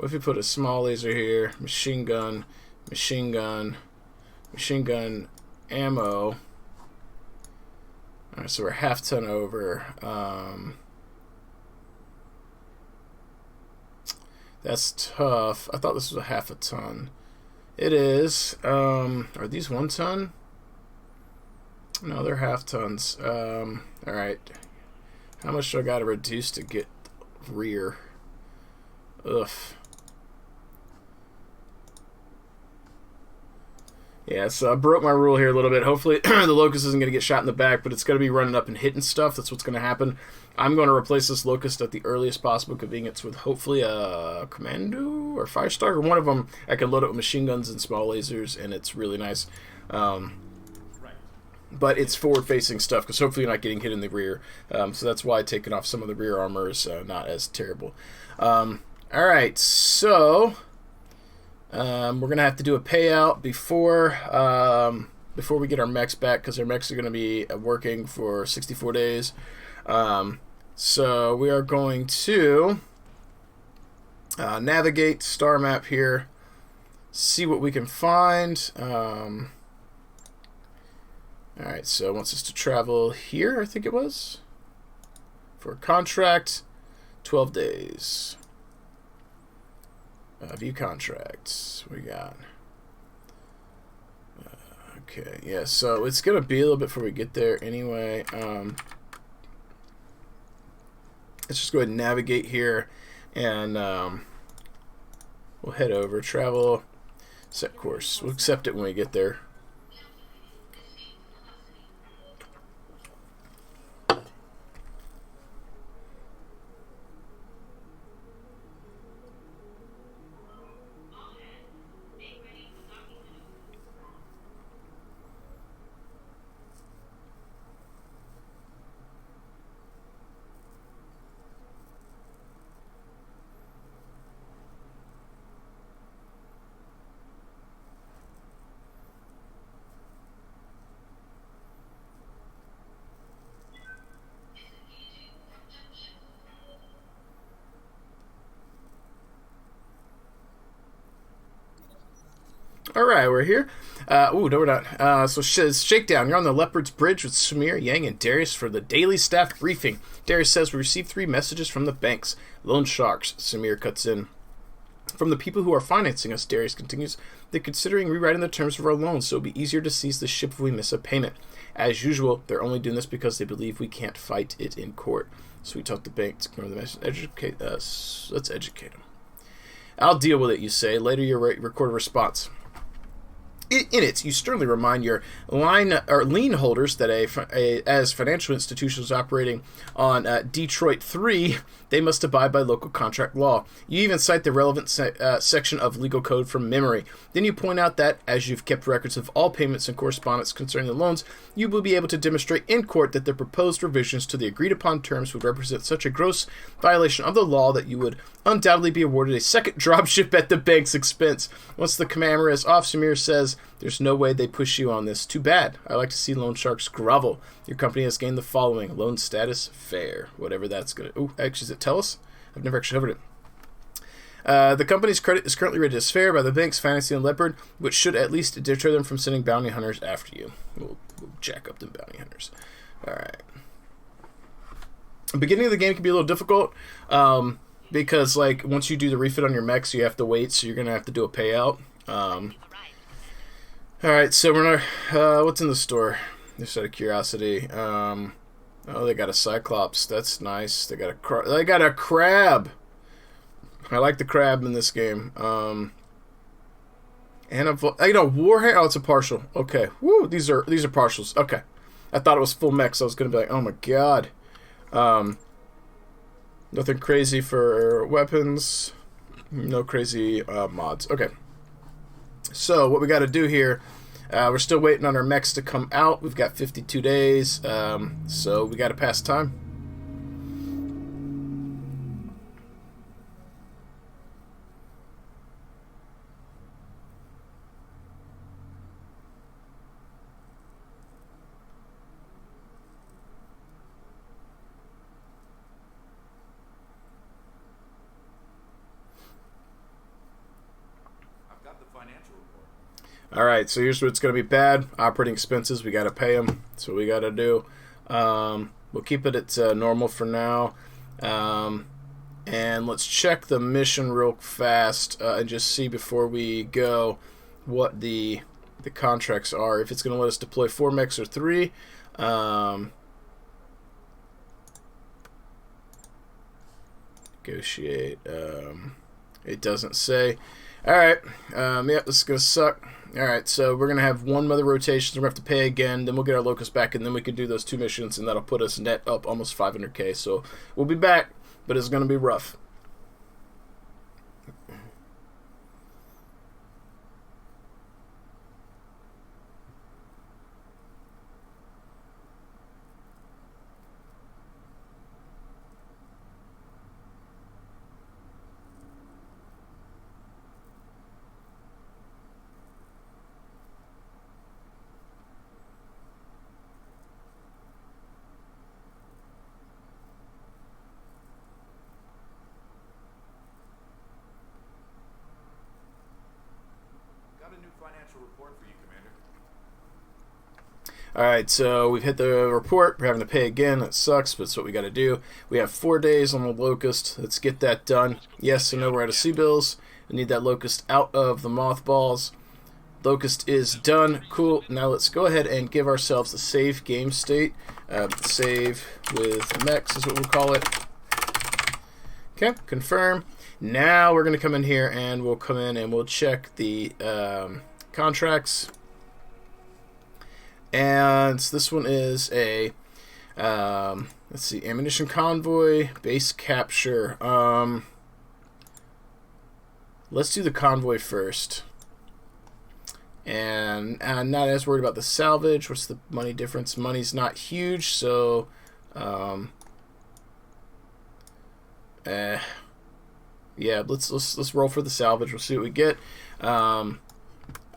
if we put a small laser here? Machine gun, machine gun, machine gun ammo. Alright, so we're half ton over. That's tough. I thought this was a half a ton. It is. Are these 1 ton? No, they're half tons. Alright. How much do I gotta reduce to get rear? Ugh. Yeah, so I broke my rule here a little bit. Hopefully the Locust isn't going to get shot in the back, but it's going to be running up and hitting stuff. That's what's going to happen. I'm going to replace this Locust at the earliest possible convenience with hopefully a Commando or Firestar, or one of them. I can load it with machine guns and small lasers, and it's really nice. But it's forward-facing stuff, because hopefully you're not getting hit in the rear. So that's why taking off some of the rear armor is not as terrible. Alright, so we're going to have to do a payout before we get our mechs back, because our mechs are going to be working for 64 days. So we are going to navigate star map here, see what we can find. Alright, so it wants us to travel here, I think it was, for a contract, 12 days. View contracts, we got. Okay, yeah, so it's going to be a little bit before we get there anyway. Let's just go ahead and navigate here, and we'll head over, travel, set course. We'll accept it when we get there. Alright, we're here. No, we're not. So Shakedown, you're on the Leopard's Bridge with Samir, Yang, and Darius for the daily staff briefing. Darius says, we received 3 messages from the banks. Loan sharks, Samir cuts in. From the people who are financing us, Darius continues, they're considering rewriting the terms of our loans so it'll be easier to seize the ship if we miss a payment. As usual, they're only doing this because they believe we can't fight it in court. So we talk to banks, ignore the message, educate us. Let's educate them. I'll deal with it, you say. Later you record a response. In it, you sternly remind your lien holders that as financial institutions operating on Detroit 3, they must abide by local contract law. You even cite the relevant section of legal code from memory. Then you point out that, as you've kept records of all payments and correspondence concerning the loans, you will be able to demonstrate in court that the proposed revisions to the agreed-upon terms would represent such a gross violation of the law that you would undoubtedly be awarded a second dropship at the bank's expense. Once the camera is off, Samir says, there's no way they push you on this. Too bad. I like to see loan sharks grovel. Your company has gained the following. Loan status, fair. Whatever that's going to... Oh, actually, does it tell us? I've never actually covered it. The company's credit is currently rated as fair by the banks financing Leopard, which should at least deter them from sending bounty hunters after you. We'll jack up them bounty hunters. Alright. The beginning of the game can be a little difficult, because, like, once you do the refit on your mechs, you have to wait, so you're going to have to do a payout. Alright, so we're not, what's in the store? Just out of curiosity. Oh, they got a Cyclops. That's nice. They got a crab. I like the crab in this game. And Warhammer. Oh, it's a partial. Okay. Woo. These are partials. Okay. I thought it was full mech, so I was gonna be like, oh my god. Nothing crazy for weapons. No crazy mods. Okay. So what we got to do here? We're still waiting on our mechs to come out. We've got 52 days. So we got to pass time. Alright, so here's what's going to be bad. Operating expenses, we got to pay them. That's what we got to do. We'll keep it at normal for now. And let's check the mission real fast and just see before we go what the contracts are. If it's going to let us deploy 4 mechs or 3. Negotiate. It doesn't say. Alright, yep, this is going to suck. Alright, so we're going to have 1 mother rotation, so we're going to have to pay again, then we'll get our locust back, and then we can do those 2 missions, and that'll put us net up almost 500k, so we'll be back, but it's going to be rough. Alright, so we've hit the report. We're having to pay again. That sucks, but it's what we got to do. We have 4 days on the locust. Let's get that done. Yes, I know we're out of C-bills. We need that locust out of the mothballs. Locust is done. Cool. Now let's go ahead and give ourselves a save game state. Save with mechs is what we'll call it. Okay, confirm. Now we're going to come in here and we'll come in and we'll check the contracts. And this one is a, let's see, ammunition convoy, base capture. Let's do the convoy first. And I'm not as worried about the salvage. What's the money difference? Money's not huge, so, yeah, let's roll for the salvage. We'll see what we get.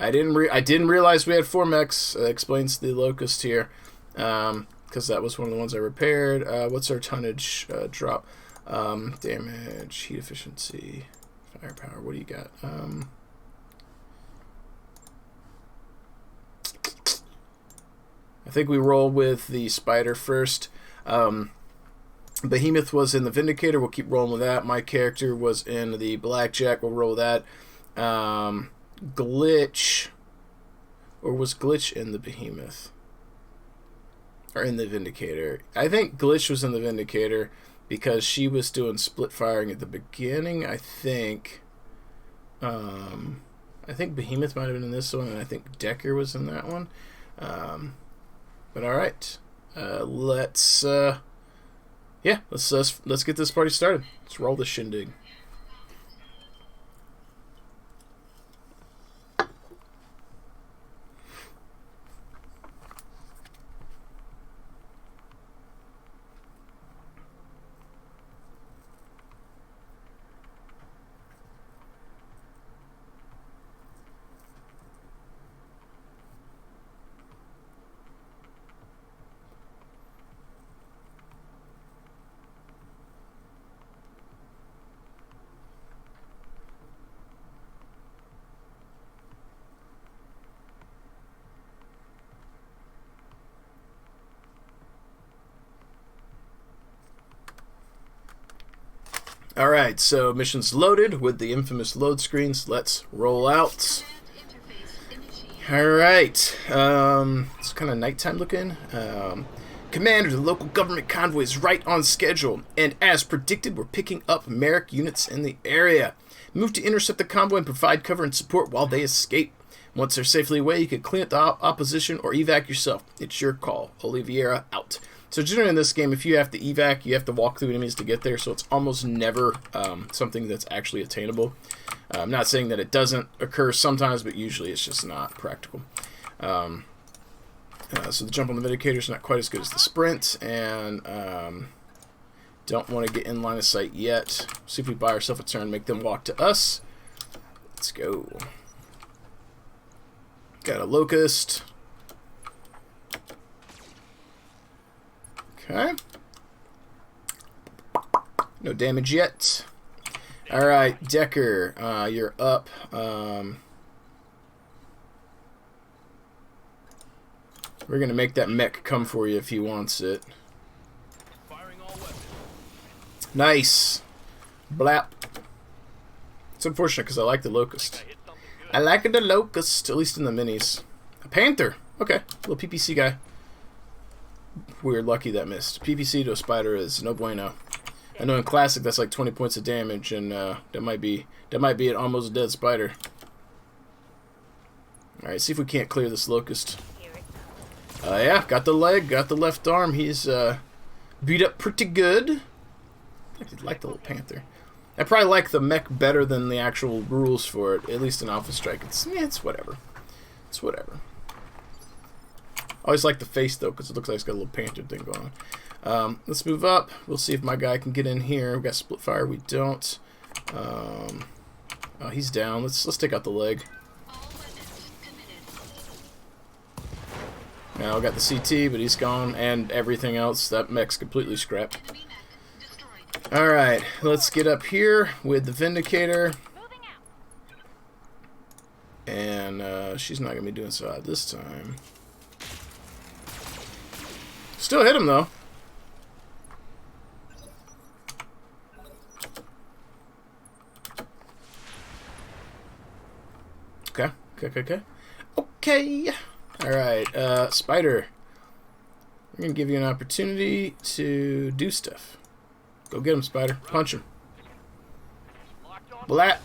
I didn't realize we had 4 mechs. Explains the locust here, because that was one of the ones I repaired. What's our tonnage drop? Damage, heat efficiency, firepower. What do you got? I think we roll with the spider first. Behemoth was in the Vindicator. We'll keep rolling with that. My character was in the Blackjack. We'll roll with that. Glitch, or was Glitch in the Behemoth or in the Vindicator? I think Glitch was in the Vindicator because she was doing split firing at the beginning. I think Behemoth might have been in this one, and I think Decker was in that one. But all right, let's get this party started. Let's roll the shindig. Alright, so mission's loaded with the infamous load screens. Let's roll out. Alright. It's kind of nighttime looking. Commander, the local government convoy is right on schedule, and as predicted, we're picking up Merrick units in the area. Move to intercept the convoy and provide cover and support while they escape. Once they're safely away, you can clean up the opposition or evac yourself. It's your call. Oliveira out. So generally in this game, if you have to evac, you have to walk through enemies to get there, so it's almost never something that's actually attainable. I'm not saying that it doesn't occur sometimes, but usually it's just not practical. So the jump on the vindicator is not quite as good as the sprint, and don't want to get in line of sight yet. See if we buy ourselves a turn, make them walk to us. Let's go. Got a locust. Okay. No damage yet. Alright, Decker, you're up. We're going to make that mech come for you if he wants it. Nice. Blap. It's unfortunate because I like the locust. I like the locust, at least in the minis. A panther. Okay, little PPC guy. Weird, lucky that missed. PPC to a spider is no bueno. I know in classic that's like 20 points of damage, and that might be an almost dead spider. All right, see if we can't clear this locust. Yeah, got the leg, got the left arm. He's beat up pretty good. I like the little panther. I probably like the mech better than the actual rules for it, at least in Alpha Strike. It's whatever. It's whatever. I always like the face, though, because it looks like it's got a little panther thing going on. Let's move up. We'll see if my guy can get in here. We've got split fire. We don't. Oh, he's down. Let's take out the leg. Now I got the CT, but he's gone, and everything else. That mech's completely scrapped. Alright, let's get up here with the Vindicator. And she's not going to be doing so hot this time. Still hit him, though. Okay. Okay. Alright, Spider. We're going to give you an opportunity to do stuff. Go get him, Spider. Punch him. Blat.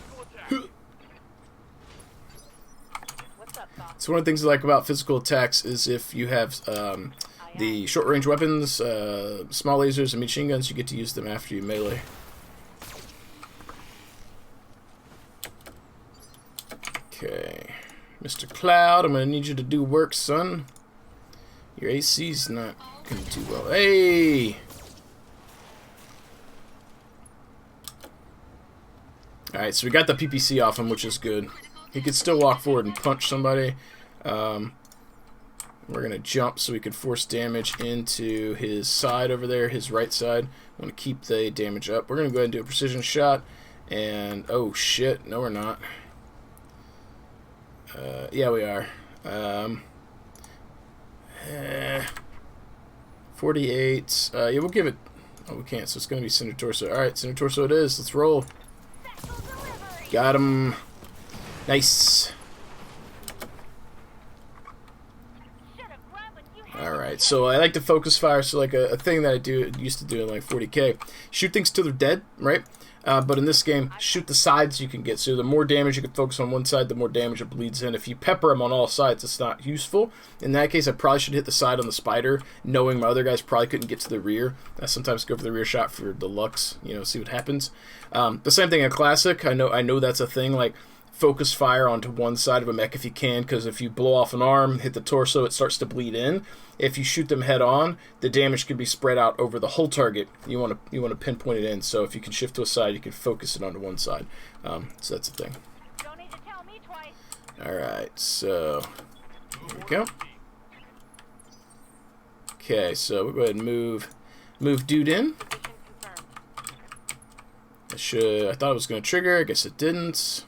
So one of the things I like about physical attacks is if you have the short-range weapons, small lasers, and machine guns, you get to use them after you melee. Okay. Mr. Cloud, I'm going to need you to do work, son. Your AC's not going to do well. Hey! Alright, so we got the PPC off him, which is good. He could still walk forward and punch somebody. We're going to jump so we can force damage into his side over there, his right side. I want to keep the damage up. We're going to go ahead and do a precision shot. And, oh shit, no we're not. Yeah, we are. 48. Yeah, we'll give it... Oh, we can't, so it's going to be Cinder Torso. Alright, Cinder Torso it is. Let's roll. Got him. Nice. Alright, so I like to focus fire, so like a thing that I used to do in like 40k. Shoot things till they're dead, right? But in this game, shoot the sides you can get. So the more damage you can focus on one side, the more damage it bleeds in. If you pepper them on all sides, it's not useful. In that case, I probably should hit the side on the spider, knowing my other guys probably couldn't get to the rear. I sometimes go for the rear shot for deluxe, see what happens. The same thing in Classic. I know that's a thing, like focus fire onto one side of a mech if you can, because if you blow off an arm, hit the torso, it starts to bleed in. If you shoot them head on, the damage can be spread out over the whole target. You want to pinpoint it in. So if you can shift to a side, you can focus it onto one side. So that's the thing. Don't need to tell me twice. All right, so here we go. Okay, so we'll go ahead and move dude in. I thought it was going to trigger. I guess it didn't.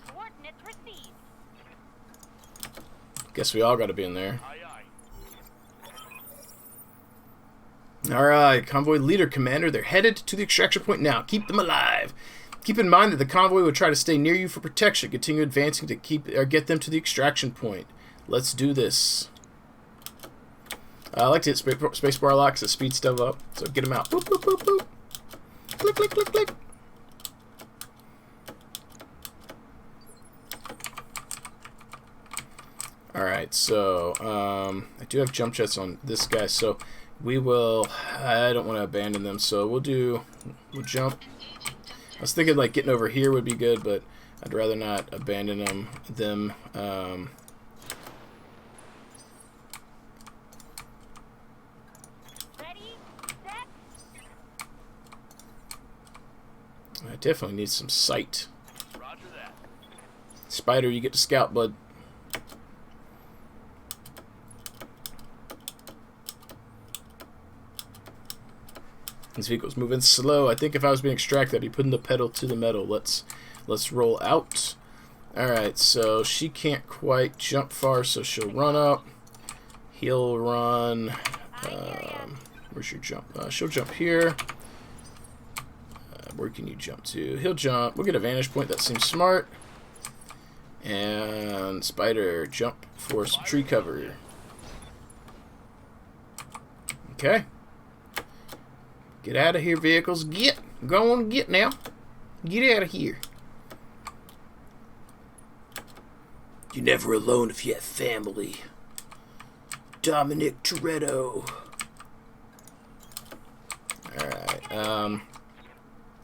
Coordinates received. Guess we all got to be in there. Alright, Convoy Leader Commander, they're headed to the extraction point now. Keep them alive. Keep in mind that the convoy will try to stay near you for protection. Continue advancing to get them to the extraction point. Let's do this. I like to hit spacebar a lot because it speeds stuff up. So get them out. Boop, boop, boop, boop. Click, click, click, click. Alright, so I do have jump jets on this guy, so we will... I don't want to abandon them, so we'll jump. I was thinking like getting over here would be good, but I'd rather not abandon them. Ready, set. I definitely need some sight. Roger that. Spider, you get to scout, bud. This vehicle's moving slow. I think if I was being extracted, I'd be putting the pedal to the metal. Let's roll out. Alright, so she can't quite jump far, so she'll run up. He'll run... where's your jump? She'll jump here. Where can you jump to? He'll jump. We'll get a vantage point. That seems smart. And Spider, jump for some tree cover. Okay. Get out of here, vehicles. Get! Go on, get now. Get out of here. You're never alone if you have family. Dominic Toretto. Alright,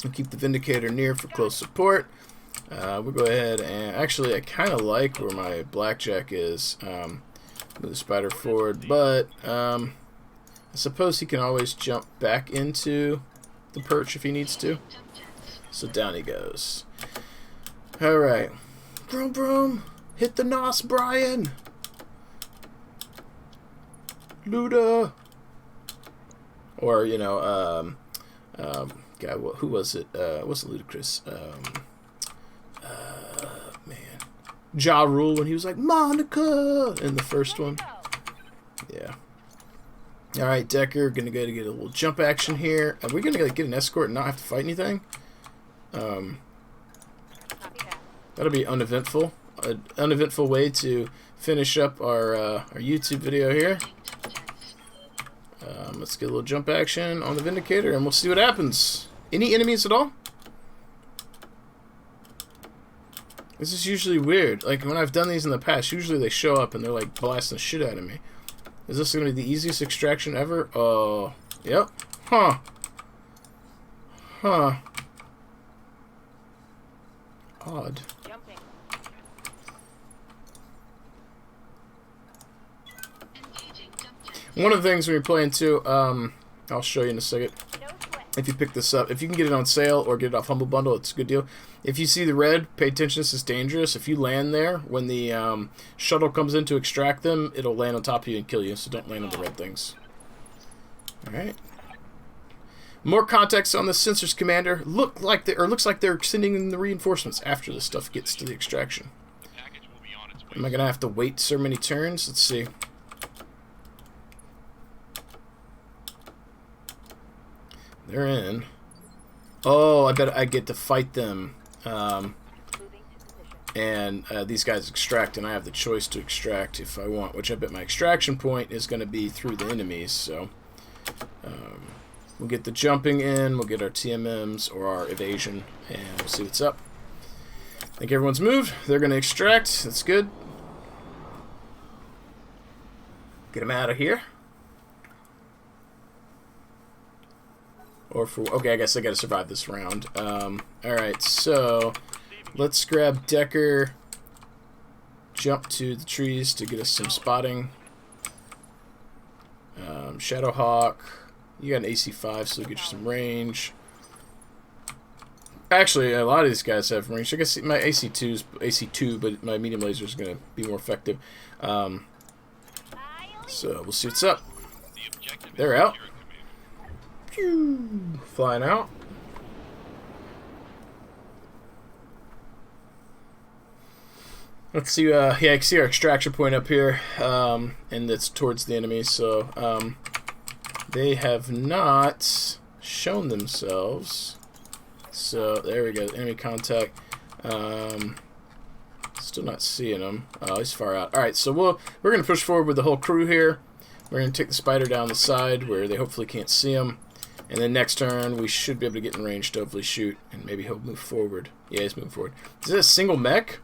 we'll keep the Vindicator near for close support. We'll go ahead and... Actually, I kind of like where my Blackjack is. Move the Spider forward, but... I suppose he can always jump back into the perch if he needs to. So down he goes. Alright. Broom broom. Hit the nos, Brian. Luda. Or, you know, God, who was it? Wasn't Ludacris? Man. Ja Rule when he was like, Monica! In the first one. Yeah. Alright, Decker, gonna go to get a little jump action here. Are we gonna get an escort and not have to fight anything? That'll be uneventful. An uneventful way to finish up our YouTube video here. Let's get a little jump action on the Vindicator and we'll see what happens. Any enemies at all? This is usually weird. Like when I've done these in the past, usually they show up and they're like blasting the shit out of me. Is this going to be the easiest extraction ever? Oh, yep. Huh. Huh. Odd. Jumping. One of the things when you're playing too, I'll show you in a second. No sweat. If you pick this up, if you can get it on sale or get it off Humble Bundle, it's a good deal. If you see the red, pay attention, this is dangerous. If you land there, when the shuttle comes in to extract them, it'll land on top of you and kill you, so don't land on the red things. Alright. More context on the sensors, Commander. Looks like they're sending in the reinforcements after this stuff gets to the extraction. The package will be on its way. Am I going to have to wait so many turns? Let's see. They're in. Oh, I bet I get to fight them. And these guys extract, and I have the choice to extract if I want, which I bet my extraction point is going to be through the enemies. So we'll get the jumping in, we'll get our TMMs or our evasion, and we'll see what's up. I think everyone's moved. They're going to extract. That's good. Get them out of here. Or for... Okay, I guess I gotta survive this round. Alright, so... Let's grab Decker. Jump to the trees to get us some spotting. Shadowhawk. You got an AC5, so it'll get you some range. Actually, a lot of these guys have range. I guess my AC2's AC2, but my medium laser is going to be more effective. So we'll see what's up. They're out. Pew! Flying out. Let's see. Yeah, I can see our extraction point up here, and it's towards the enemy. So they have not shown themselves. So there we go. Enemy contact. Still not seeing him. Oh, he's far out. All right, so we're gonna push forward with the whole crew here. We're gonna take the spider down the side where they hopefully can't see him, and then next turn we should be able to get in range to hopefully shoot, and maybe he'll move forward. Yeah, he's moving forward. Is it a single mech?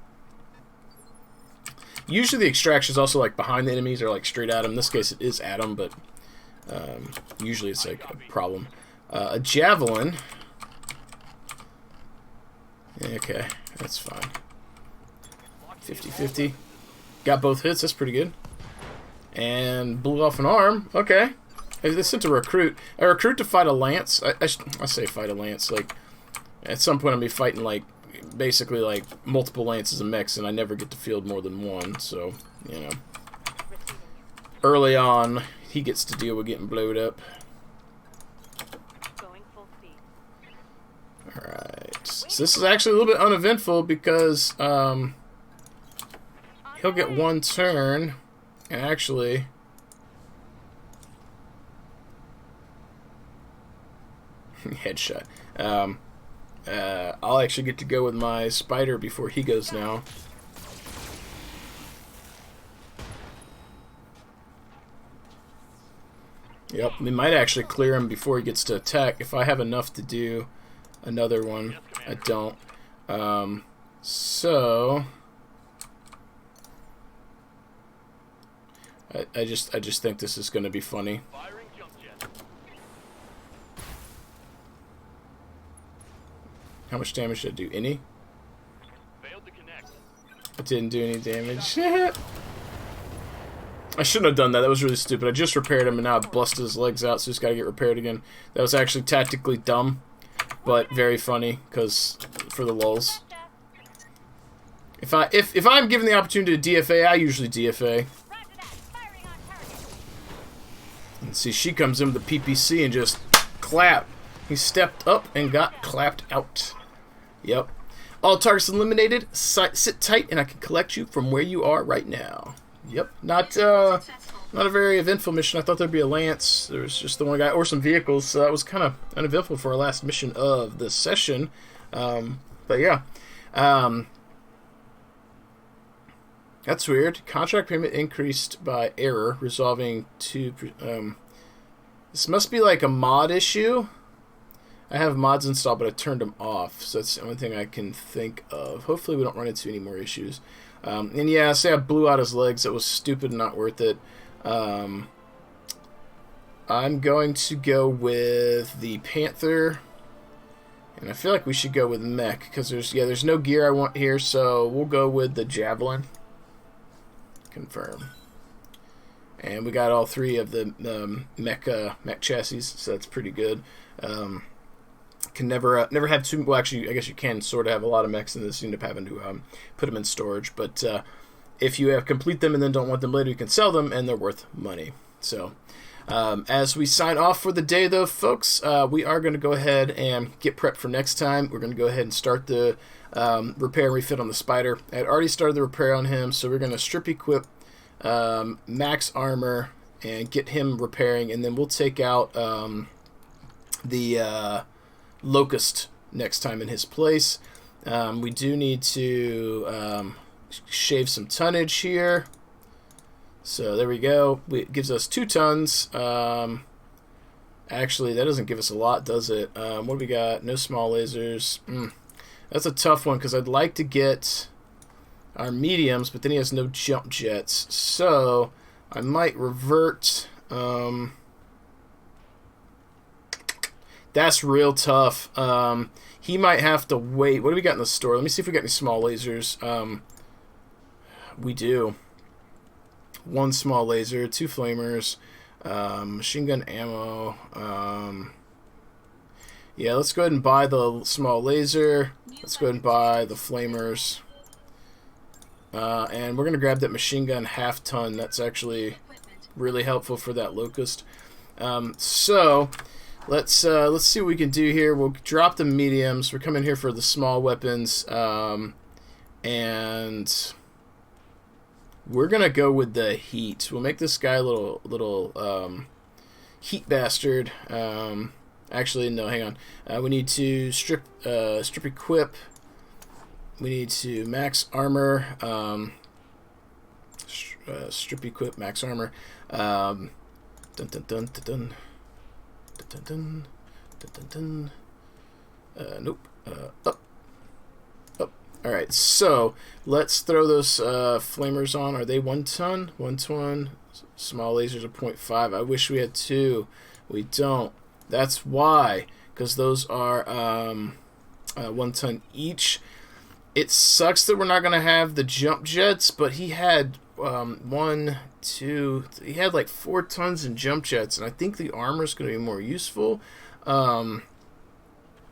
Usually the extraction is also like behind the enemies or like straight at him. In this case it is at him, but usually it's like a problem. A javelin. Okay, that's fine. 50-50. Got both hits, that's pretty good. And blew off an arm. Okay. They sent a recruit. A recruit to fight a lance. I say fight a lance. Like, at some point I'll be fighting, like, basically, like, multiple lances and mechs, and I never get to field more than one, so, you know. Early on, he gets to deal with getting blowed up. Alright. So this is actually a little bit uneventful because, he'll get one turn, and actually... headshot. I'll actually get to go with my spider before he goes now. Yep, we might actually clear him before he gets to attack if I have enough to do another one. I don't. So I just think this is going to be funny. How much damage did I do? Any? I didn't do any damage. I shouldn't have done that. That was really stupid. I just repaired him and now I've busted his legs out, so he's got to get repaired again. That was actually tactically dumb, but very funny because for the lulz. If I'm given the opportunity to DFA, I usually DFA. And see, she comes in with the PPC and just clap. He stepped up and got clapped out. Yep. All targets eliminated. Sit tight, and I can collect you from where you are right now. Yep. Not a very eventful mission. I thought there'd be a lance. There was just the one guy or some vehicles. So that was kind of uneventful for our last mission of the session. But yeah. That's weird. Contract payment increased by error, resolving to... this must be like a mod issue. I have mods installed, but I turned them off, so that's the only thing I can think of. Hopefully we don't run into any more issues. And yeah, say I blew out his legs. That was stupid and not worth it. I'm going to go with the Panther, and I feel like we should go with Mech, because there's no gear I want here, so we'll go with the Javelin. Confirm. And we got all three of the mech chassis, so that's pretty good. Can never have too. Well, actually, I guess you can sort of have a lot of mechs in this. You end up having to put them in storage. But if you have complete them and then don't want them later, you can sell them, and they're worth money. So, as we sign off for the day, though, folks, we are going to go ahead and get prepped for next time. We're going to go ahead and start the repair and refit on the spider. I had already started the repair on him, so we're going to strip equip, max armor, and get him repairing, and then we'll take out the Locust next time in his place. We do need to shave some tonnage here. So there we go. It gives us 2 tons. Actually, that doesn't give us a lot, does it? What do we got? No small lasers. That's a tough one because I'd like to get our mediums, but then he has no jump jets. So I might revert. That's real tough. He might have to wait. What do we got in the store? Let me see if we got any small lasers. We do. 1 small laser, 2 flamers, machine gun ammo. Yeah, let's go ahead and buy the small laser. Let's go ahead and buy the flamers. And we're going to grab that machine gun half-ton. That's actually really helpful for that Locust. So... Let's see what we can do here. We'll drop the mediums. We're coming here for the small weapons, and we're gonna go with the heat. We'll make this guy a little heat bastard. Actually, no, hang on. We need to strip equip. We need to max armor. Strip equip, max armor. Dun dun dun dun dun dun dun dun dun. Nope. Up. Alright, so let's throw those flamers on. Are they 1 ton? 1 ton. Small lasers are 0.5. I wish we had 2. We don't. That's why. Because those are 1 ton each. It sucks that we're not going to have the jump jets, but he had 1, 2... He had like 4 tons in jump jets, and I think the armor is going to be more useful.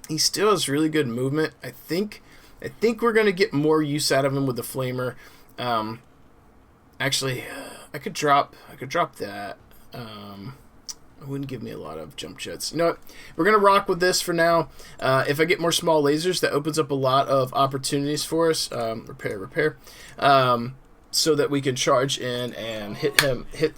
He still has really good movement. I think we're going to get more use out of him with the flamer. Actually, I could drop that. It wouldn't give me a lot of jump jets. You know what? We're going to rock with this for now. If I get more small lasers, that opens up a lot of opportunities for us. Repair. So that we can charge in and hit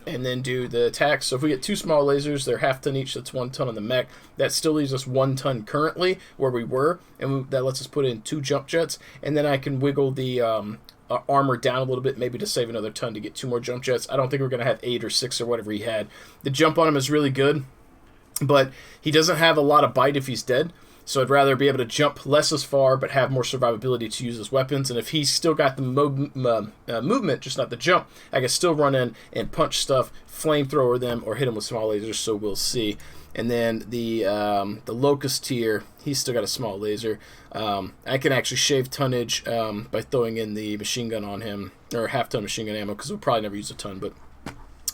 and then do the attack. So if we get 2 small lasers, they're half ton each, that's 1 ton on the mech. That still leaves us 1 ton currently where we were, and that lets us put in 2 jump jets, and then I can wiggle the armor down a little bit, maybe to save another ton to get 2 more jump jets. I don't think we're going to have 8 or 6 or whatever he had. The jump on him is really good, but he doesn't have a lot of bite if he's dead. So I'd rather be able to jump less as far, but have more survivability to use his weapons. And if he's still got the movement, just not the jump, I can still run in and punch stuff, flamethrower them, or hit them with small lasers. So we'll see. And then the Locust tier, he's still got a small laser. I can actually shave tonnage by throwing in the machine gun on him, or half-ton machine gun ammo, because we'll probably never use a ton, but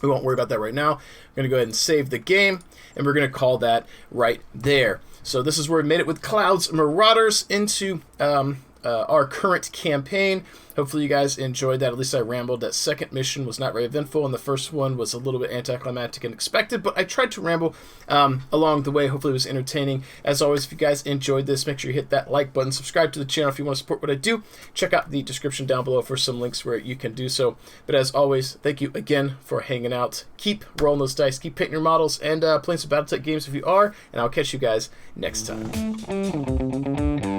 we won't worry about that right now. We're going to go ahead and save the game, and we're going to call that right there. So this is where we made it with Cloud's Marauders into our current campaign. Hopefully you guys enjoyed that. At least I rambled. That second mission was not very eventful, and the first one was a little bit anticlimactic and expected, but I tried to ramble along the way. Hopefully it was entertaining. As always, if you guys enjoyed this, make sure you hit that like button. Subscribe to the channel if you want to support what I do. Check out the description down below for some links where you can do so. But as always, thank you again for hanging out. Keep rolling those dice, keep painting your models, and playing some Battletech games if you are, and I'll catch you guys next time.